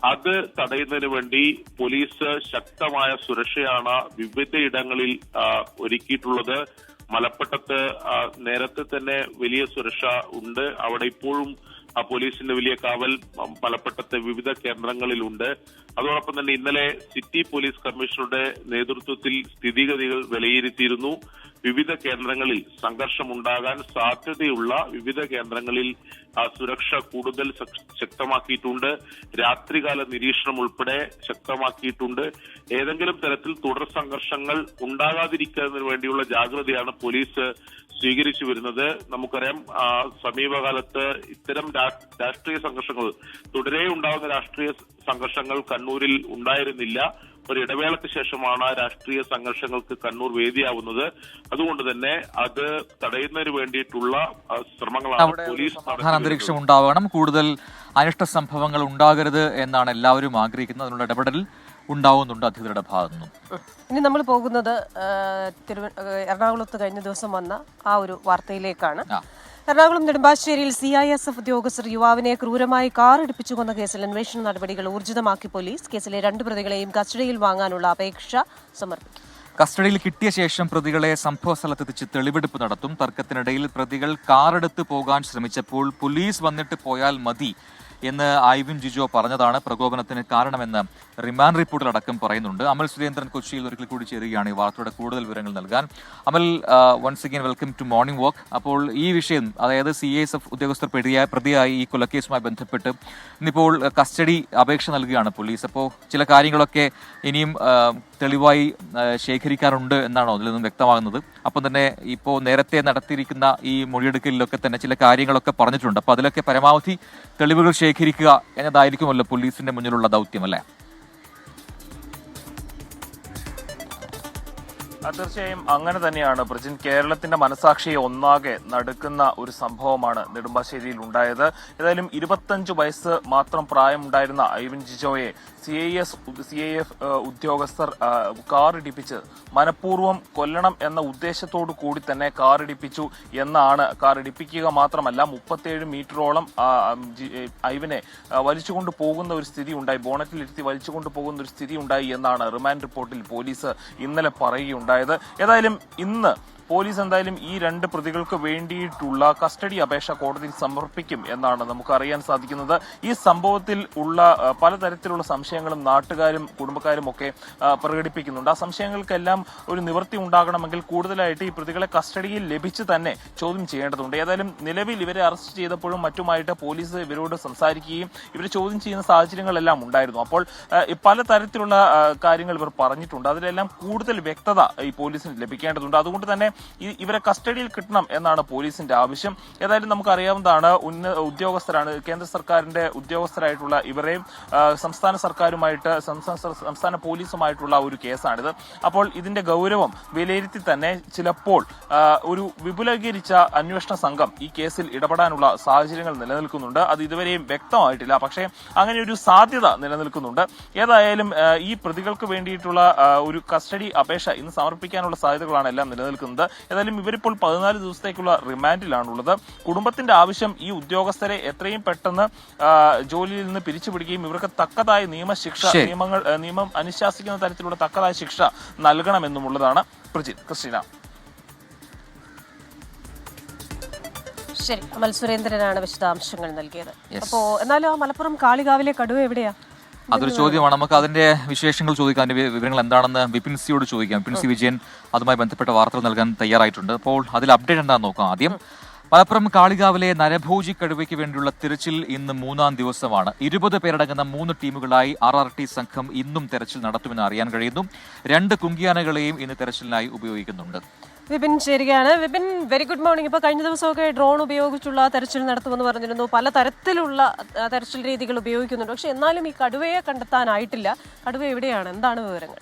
അത് തടയുന്നതിന് വേണ്ടി പോലീസ് ശക്തമായ സുരക്ഷയാണ് വിവിധയിടങ്ങളിൽ ഒരുക്കിയിട്ടുള്ളത്. മലപ്പട്ടത്ത് നേരത്തെ തന്നെ വലിയ സുരക്ഷ ഉണ്ട്. അവിടെ ഇപ്പോഴും പോലീസിന്റെ വലിയ കാവൽ മലപ്പട്ടത്തെ വിവിധ കേന്ദ്രങ്ങളിലുണ്ട്. അതോടൊപ്പം തന്നെ ഇന്നലെ സിറ്റി പോലീസ് കമ്മീഷണറുടെ നേതൃത്വത്തിൽ സ്ഥിതിഗതികൾ വിലയിരുത്തിയിരുന്നു. വിവിധ കേന്ദ്രങ്ങളിൽ സംഘർഷമുണ്ടാകാൻ സാധ്യതയുള്ള വിവിധ കേന്ദ്രങ്ങളിൽ സുരക്ഷ കൂടുതൽ ശക്തമാക്കിയിട്ടുണ്ട്. രാത്രികാല നിരീക്ഷണം ഉൾപ്പെടെ ശക്തമാക്കിയിട്ടുണ്ട്. ഏതെങ്കിലും തരത്തിൽ തുടർ സംഘർഷങ്ങൾ ഉണ്ടാകാതിരിക്കുന്നതിന് വേണ്ടിയുള്ള ജാഗ്രതയാണ് പോലീസ് സ്വീകരിച്ചു വരുന്നത്. നമുക്കറിയാം, സമീപകാലത്ത് ഇത്തരം രാഷ്ട്രീയ സംഘർഷങ്ങൾ തുടരെ ഉണ്ടാകുന്ന രാഷ്ട്രീയ സംഘർഷങ്ങൾ കണ്ണൂരിൽ ഉണ്ടായിരുന്നില്ല. ഒരു ഇടവേളയ്ക്ക് ശേഷമാണ് രാഷ്ട്രീയ സംഘർഷങ്ങൾക്ക് കണ്ണൂർ വേദിയാവുന്നത്. അതുകൊണ്ട് തന്നെ അത് തടയുന്നതിന് വേണ്ടിയിട്ടുള്ള ശ്രമങ്ങളാണ് പോലീസ് അന്തരീക്ഷം ഉണ്ടാവണം. കൂടുതൽ അനിഷ്ട സംഭവങ്ങൾ ഉണ്ടാകരുത് എന്നാണ് എല്ലാവരും ആഗ്രഹിക്കുന്നത്. അതിനുള്ള ഇടപെടൽ ഉണ്ടാവുന്നുണ്ട് അധികൃതരുടെ ഭാഗത്തു നിന്നും. ഇനി നമ്മൾ പോകുന്നത് എറണാകുളത്ത് കഴിഞ്ഞ ദിവസം വന്ന ആ ഒരു വാർത്തയിലേക്കാണ്. എറണാകുളം നെടുമ്പാശ്ശേരിയിൽ CISF ഉദ്യോഗസ്ഥർ യുവാവിനെ ക്രൂരമായി കാറിടിപ്പിച്ചു കൊന്ന കേസിൽ അന്വേഷണ നടപടികൾ ഊർജിതമാക്കി പോലീസ്. കേസിലെ 2 പ്രതികളെയും കസ്റ്റഡിയിൽ വാങ്ങാനുള്ള അപേക്ഷ സമർപ്പിക്കും. കസ്റ്റഡിയിൽ കിട്ടിയ ശേഷം പ്രതികളെ സംഭവ സ്ഥലത്തെത്തിച്ച് തെളിവെടുപ്പ് നടത്തും. തർക്കത്തിനിടയിൽ പ്രതികൾ കാറെടുത്ത് പോകാൻ ശ്രമിച്ചപ്പോൾ പോലീസ് വന്നിട്ട് പോയാൽ മതി എന്ന് ഐവിൻ ജിജോ പറഞ്ഞതാണ് പ്രകോപനത്തിന് കാരണമെന്ന് റിമാൻഡ് റിപ്പോർട്ടിലടക്കം പറയുന്നുണ്ട്. അമൽ സുരേന്ദ്രൻ കൊച്ചിയിൽ ഒരിക്കൽ കൂടി ചേരുകയാണ് ഈ വാർത്തയുടെ കൂടുതൽ വിവരങ്ങൾ നൽകാൻ. Amal, once again welcome to morning walk. അപ്പോൾ ഈ വിഷയം, അതായത് CISF ഉദ്യോഗസ്ഥർ പ്രതിയായി ഈ കൊലക്കേസുമായി ബന്ധപ്പെട്ട് ഇന്നിപ്പോൾ കസ്റ്റഡി അപേക്ഷ നൽകുകയാണ് പോലീസ്. അപ്പോൾ ചില കാര്യങ്ങളൊക്കെ ഇനിയും തെളിവായി ശേഖരിക്കാറുണ്ട് എന്നാണോ അതിൽ നിന്നും വ്യക്തമാകുന്നത്? അപ്പം തന്നെ ഇപ്പോൾ നേരത്തെ നടത്തിയിരിക്കുന്ന ഈ മൊഴിയെടുക്കലിലൊക്കെ തന്നെ ചില കാര്യങ്ങളൊക്കെ പറഞ്ഞിട്ടുണ്ട്. അപ്പോൾ അതിലൊക്കെ പരമാവധി തെളിവുകൾ ശേഖരിക്കുക എന്നതായിരിക്കുമല്ലോ പോലീസിന്റെ മുന്നിലുള്ള ദൗത്യം, അല്ലേ? തീർച്ചയായും അങ്ങനെ തന്നെയാണ് പ്രജിൻ. കേരളത്തിന്റെ മനസാക്ഷിയെ ഒന്നാകെ നടുക്കുന്ന ഒരു സംഭവമാണ് നെടുമ്പാശ്ശേരിയിൽ ഉണ്ടായത്. ഏതായാലും 25 വയസ്സ് മാത്രം പ്രായമുണ്ടായിരുന്ന ഐവിൻ ജിജോയെ CIF ഉദ്യോഗസ്ഥർ കാറിടിപ്പിച്ച് മനഃപൂർവ്വം കൊല്ലണം എന്ന ഉദ്ദേശത്തോടു കൂടി തന്നെ കാറിടിപ്പിച്ചു എന്നാണ്. കാറിടിപ്പിക്കുക മാത്രമല്ല, 37 മീറ്ററോളം ഐവിനെ വലിച്ചുകൊണ്ട് പോകുന്ന ഒരു സ്ഥിതി ഉണ്ടായി, ബോണറ്റിലിരുത്തി വലിച്ചുകൊണ്ട് പോകുന്ന ഒരു സ്ഥിതി ഉണ്ടായി എന്നാണ് റിമാൻഡ് റിപ്പോർട്ടിൽ പോലീസ് ഇന്നലെ പറയുകയുണ്ടായത്. ഏതായാലും ഇന്ന് പോലീസ് എന്തായാലും ഈ 2 പ്രതികൾക്ക് വേണ്ടിയിട്ടുള്ള കസ്റ്റഡി അപേക്ഷ കോടതിയിൽ സമർപ്പിക്കും എന്നാണ് നമുക്ക് അറിയാൻ സാധിക്കുന്നത്. ഈ സംഭവത്തിൽ ഉള്ള പലതരത്തിലുള്ള സംശയങ്ങളും നാട്ടുകാരും കുടുംബക്കാരും ഒക്കെ പ്രകടിപ്പിക്കുന്നുണ്ട്. ആ സംശയങ്ങൾക്കെല്ലാം ഒരു നിവൃത്തി ഉണ്ടാകണമെങ്കിൽ കൂടുതലായിട്ട് ഈ പ്രതികളെ കസ്റ്റഡിയിൽ ലഭിച്ച് തന്നെ ചോദ്യം ചെയ്യേണ്ടതുണ്ട്. ഏതായാലും നിലവിൽ ഇവരെ അറസ്റ്റ് ചെയ്തപ്പോഴും മറ്റുമായിട്ട് പോലീസ് ഇവരോട് സംസാരിക്കുകയും ഇവരെ ചോദ്യം ചെയ്യുന്ന സാഹചര്യങ്ങളെല്ലാം ഉണ്ടായിരുന്നു. അപ്പോൾ പലതരത്തിലുള്ള കാര്യങ്ങൾ ഇവർ പറഞ്ഞിട്ടുണ്ട്. അതിലെല്ലാം കൂടുതൽ വ്യക്തത ഈ പോലീസിന് ലഭിക്കേണ്ടതുണ്ട്. അതുകൊണ്ട് തന്നെ ഇവരെ കസ്റ്റഡിയിൽ കിട്ടണം എന്നാണ് പോലീസിന്റെ ആവശ്യം. ഏതായാലും നമുക്കറിയാവുന്നതാണ്, ഉദ്യോഗസ്ഥരാണ്, കേന്ദ്ര സർക്കാരിന്റെ ഉദ്യോഗസ്ഥരായിട്ടുള്ള ഇവരെയും സംസ്ഥാന സർക്കാരുമായിട്ട് സംസ്ഥാന പോലീസുമായിട്ടുള്ള ഒരു കേസാണിത്. അപ്പോൾ ഇതിന്റെ ഗൗരവം വിലയിരുത്തി തന്നെ ചിലപ്പോൾ ഒരു വിപുലീകരിച്ച അന്വേഷണ സംഘം ഈ കേസിൽ ഇടപെടാനുള്ള സാഹചര്യങ്ങൾ നിലനിൽക്കുന്നുണ്ട്. അത് ഇതുവരെയും വ്യക്തമായിട്ടില്ല, പക്ഷേ അങ്ങനെ ഒരു സാധ്യത നിലനിൽക്കുന്നുണ്ട്. ഏതായാലും ഈ പ്രതികൾക്ക് വേണ്ടിയിട്ടുള്ള ഒരു കസ്റ്റഡി അപേക്ഷ ഇന്ന് സമർപ്പിക്കാനുള്ള സാധ്യതകളാണ് എല്ലാം നിലനിൽക്കുന്നത്. ഏതായാലും ഇവരിപ്പോൾ 14 ദിവസത്തേക്കുള്ള റിമാൻഡിലാണുള്ളത്. കുടുംബത്തിന്റെ ആവശ്യം ഈ ഉദ്യോഗസ്ഥരെ എത്രയും പെട്ടെന്ന് ജോലിയിൽ നിന്ന് പിരിച്ചുപിടിക്കുകയും ഇവർക്ക് തക്കതായ നിയമശിക്ഷ, നിയമം അനുശാസിക്കുന്ന തരത്തിലുള്ള തക്കതായ ശിക്ഷ നൽകണമെന്നുമുള്ളതാണ്. ക്രിസ്റ്റീന. ശരി, അമൽ സുരേന്ദ്രനാണ് വിശദാംശങ്ങൾ നൽകിയത്. അപ്പോ എന്നാലും ആ മലപ്പുറം കാളികാവിലെ കടുവ എവിടെയാ? അതൊരു ചോദ്യമാണ്. നമുക്ക് അതിന്റെ വിശേഷങ്ങൾ ചോദിക്കാം, അതിന്റെ വിവരങ്ങൾ എന്താണെന്ന് വിപിൻ സിയോട് ചോദിക്കാം. വിപിൻ സി വിജയൻ അതുമായി ബന്ധപ്പെട്ട വാർത്തകൾ നൽകാൻ തയ്യാറായിട്ടുണ്ട്. അപ്പോൾ അതിൽ അപ്ഡേറ്റ് എന്താണെന്ന് നോക്കാം. ആദ്യം മലപ്പുറം കാളികാവിലെ നരഭോജി കടുവയ്ക്ക് വേണ്ടിയുള്ള തിരച്ചിൽ ഇന്ന് 3-ാം ദിവസമാണ്. 20 പേരടങ്ങുന്ന 3 ടീമുകളായി RRT സംഘം ഇന്നും തെരച്ചിൽ നടത്തുമെന്ന് അറിയാൻ കഴിയുന്നു. 2 കുങ്കിയാനകളെയും ഇന്ന് തെരച്ചിലിനായി ഉപയോഗിക്കുന്നുണ്ട്. വിപിൻ ചേരുകയാണ്. Vipin, very good morning. ഇപ്പോൾ കഴിഞ്ഞ ദിവസമൊക്കെ ഡ്രോൺ ഉപയോഗിച്ചുള്ള തെരച്ചിൽ നടത്തുമെന്ന് പറഞ്ഞിരുന്നു. പല തരത്തിലുള്ള തെരച്ചിൽ രീതികൾ ഉപയോഗിക്കുന്നുണ്ട്. പക്ഷെ എന്നാലും ഈ കടുവയെ കണ്ടെത്താനായിട്ടില്ല. കടുവ എവിടെയാണ്? എന്താണ് വിവരങ്ങൾ?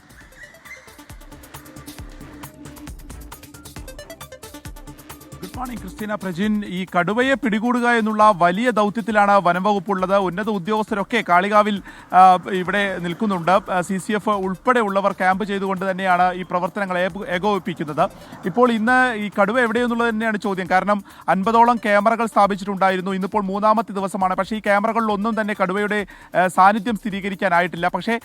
Good morning Christina. പ്രജിൻ, ഈ കടുവയെ പിടികൂടുക എന്നുള്ള വലിയ ദൗത്യത്തിലാണ് വനംവകുപ്പുള്ളത്. ഉന്നത ഉദ്യോഗസ്ഥരൊക്കെ കാളികാവിൽ ഇവിടെ നിൽക്കുന്നുണ്ട്. CCF ഉൾപ്പെടെയുള്ളവർ ക്യാമ്പ് ചെയ്തുകൊണ്ട് തന്നെയാണ് ഈ പ്രവർത്തനങ്ങൾ ഏകോപിപ്പിക്കുന്നത്. ഇപ്പോൾ ഇന്ന് ഈ കടുവ എവിടെയെന്നുള്ളത് തന്നെയാണ് ചോദ്യം. കാരണം 50ഓളം ക്യാമറകൾ സ്ഥാപിച്ചിട്ടുണ്ടായിരുന്നു. ഇന്നിപ്പോൾ 3-ാമത്തെ ദിവസമാണ്. പക്ഷേ ഈ ക്യാമറകളിലൊന്നും തന്നെ കടുവയുടെ സാന്നിധ്യം സ്ഥിരീകരിക്കാനായിട്ടില്ല. പക്ഷേ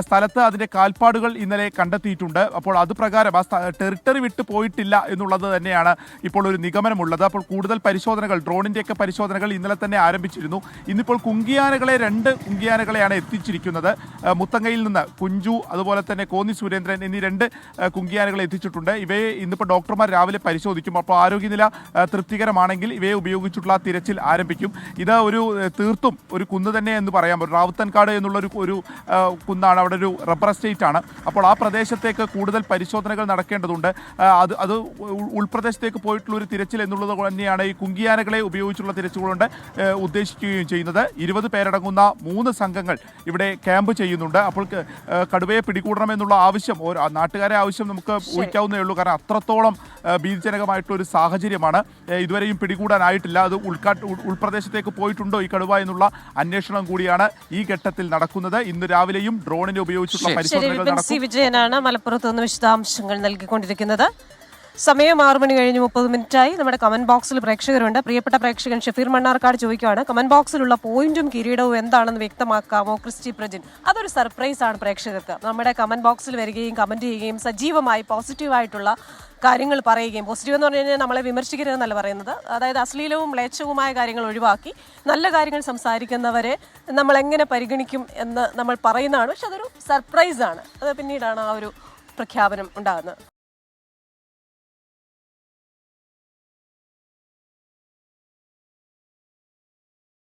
സ്ഥലത്ത് അതിൻ്റെ കാൽപ്പാടുകൾ ഇന്നലെ കണ്ടെത്തിയിട്ടുണ്ട്. അപ്പോൾ അത് പ്രകാരം ആ ടെറിട്ടറി വിട്ട് പോയിട്ടില്ല എന്നുള്ളത് തന്നെയാണ് ഇപ്പോൾ ഒരു നിഗമനമുള്ളത്. അപ്പോൾ കൂടുതൽ പരിശോധനകൾ, ഡ്രോണിൻ്റെയൊക്കെ പരിശോധനകൾ ഇന്നലെ തന്നെ ആരംഭിച്ചിരുന്നു. ഇന്നിപ്പോൾ കുങ്കിയാനകളെ 2 കുങ്കിയാനകളെയാണ് എത്തിച്ചിരിക്കുന്നത്. മുത്തങ്ങയിൽ നിന്ന് കുഞ്ചു, അതുപോലെ തന്നെ കോന്നി സുരേന്ദ്രൻ എന്നീ 2 കുങ്കിയാനകളെ എത്തിച്ചിട്ടുണ്ട്. ഇവയെ ഇന്നിപ്പോൾ ഡോക്ടർമാർ രാവിലെ പരിശോധിക്കും. അപ്പോൾ ആരോഗ്യനില തൃപ്തികരമാണെങ്കിൽ ഇവയെ ഉപയോഗിച്ചിട്ടുള്ള തിരച്ചിൽ ആരംഭിക്കും. ഇത് തീർത്തും ഒരു കുന്ന് തന്നെ എന്ന് പറയാം. റാവുത്തൻകാട് എന്നുള്ളൊരു കുന്നാണ്, അവിടെ ഒരു റബ്ബർ എസ്റ്റേറ്റ് ആണ്. അപ്പോൾ ആ പ്രദേശത്തേക്ക് കൂടുതൽ പരിശോധനകൾ നടക്കേണ്ടതുണ്ട്. അത് ഉൾപ്രദേശത്തേക്ക് പോയിട്ടുള്ള ഒരു തിരച്ചിൽ എന്നുള്ളത് തന്നെയാണ് ഈ കുങ്കിയാനകളെ ഉപയോഗിച്ചുള്ള തിരച്ചിലുകൊണ്ട് ഉദ്ദേശിക്കുകയും ചെയ്യുന്നത്. 20 പേരടങ്ങുന്ന 3 സംഘങ്ങൾ ഇവിടെ ക്യാമ്പ് ചെയ്യുന്നുണ്ട്. അപ്പോൾ കടുവയെ പിടികൂടണമെന്നുള്ള ആവശ്യം, നാട്ടുകാരെ ആവശ്യം നമുക്ക് ഊഹിക്കാവുന്നേ ഉള്ളൂ. കാരണം അത്രത്തോളം ഭീതിജനകമായിട്ടുള്ള ഒരു സാഹചര്യമാണ്. ഇതുവരെയും പിടികൂടാനായിട്ടില്ല. അത് ഉൾപ്രദേശത്തേക്ക് പോയിട്ടുണ്ടോ ഈ കടുവ എന്നുള്ള അന്വേഷണം കൂടിയാണ് ഈ ഘട്ടത്തിൽ നടക്കുന്നത്. ഇന്ന് രാവിലെയും ഡ്രോണിനെ ഉപയോഗിച്ചുള്ള പരിശോധനകൾ നടക്കും. വിജയനാണ് മലപ്പുറത്ത് നിന്ന് വിശദാംശങ്ങൾ നൽകിക്കൊണ്ടിരിക്കുന്നത്. സമയം 6 മണി കഴിഞ്ഞ് 30 മിനിറ്റായി. നമ്മുടെ കമന്റ് ബോക്സിൽ പ്രേക്ഷകരുണ്ട്. പ്രിയപ്പെട്ട പ്രേക്ഷകൻ ഷഫീർ മണ്ണാർക്കാട് ചോദിക്കുകയാണ്, കമന്റ് ബോക്സിലുള്ള പോയിന്റും കിരീടവും എന്താണെന്ന് വ്യക്തമാക്കാമോ ക്രിസ്റ്റി പ്രജിൻ? അതൊരു സർപ്രൈസ് ആണ് പ്രേക്ഷകർക്ക്. നമ്മുടെ കമന്റ് ബോക്സിൽ വരികയും കമന്റ് ചെയ്യുകയും സജീവമായി പോസിറ്റീവായിട്ടുള്ള കാര്യങ്ങൾ പറയുകയും, പോസിറ്റീവ് എന്ന് പറഞ്ഞു കഴിഞ്ഞാൽ നമ്മളെ വിമർശിക്കരുതെന്നല്ല പറയുന്നത്, അതായത് അശ്ലീലവും മ്ലേച്ഛവുമായ കാര്യങ്ങൾ ഒഴിവാക്കി നല്ല കാര്യങ്ങൾ സംസാരിക്കുന്നവരെ നമ്മൾ എങ്ങനെ പരിഗണിക്കും എന്ന് നമ്മൾ പറയുന്നതാണ്. പക്ഷെ അതൊരു സർപ്രൈസാണ്. അത് പിന്നീടാണ് ആ ഒരു പ്രഖ്യാപനം ഉണ്ടാകുന്നത്.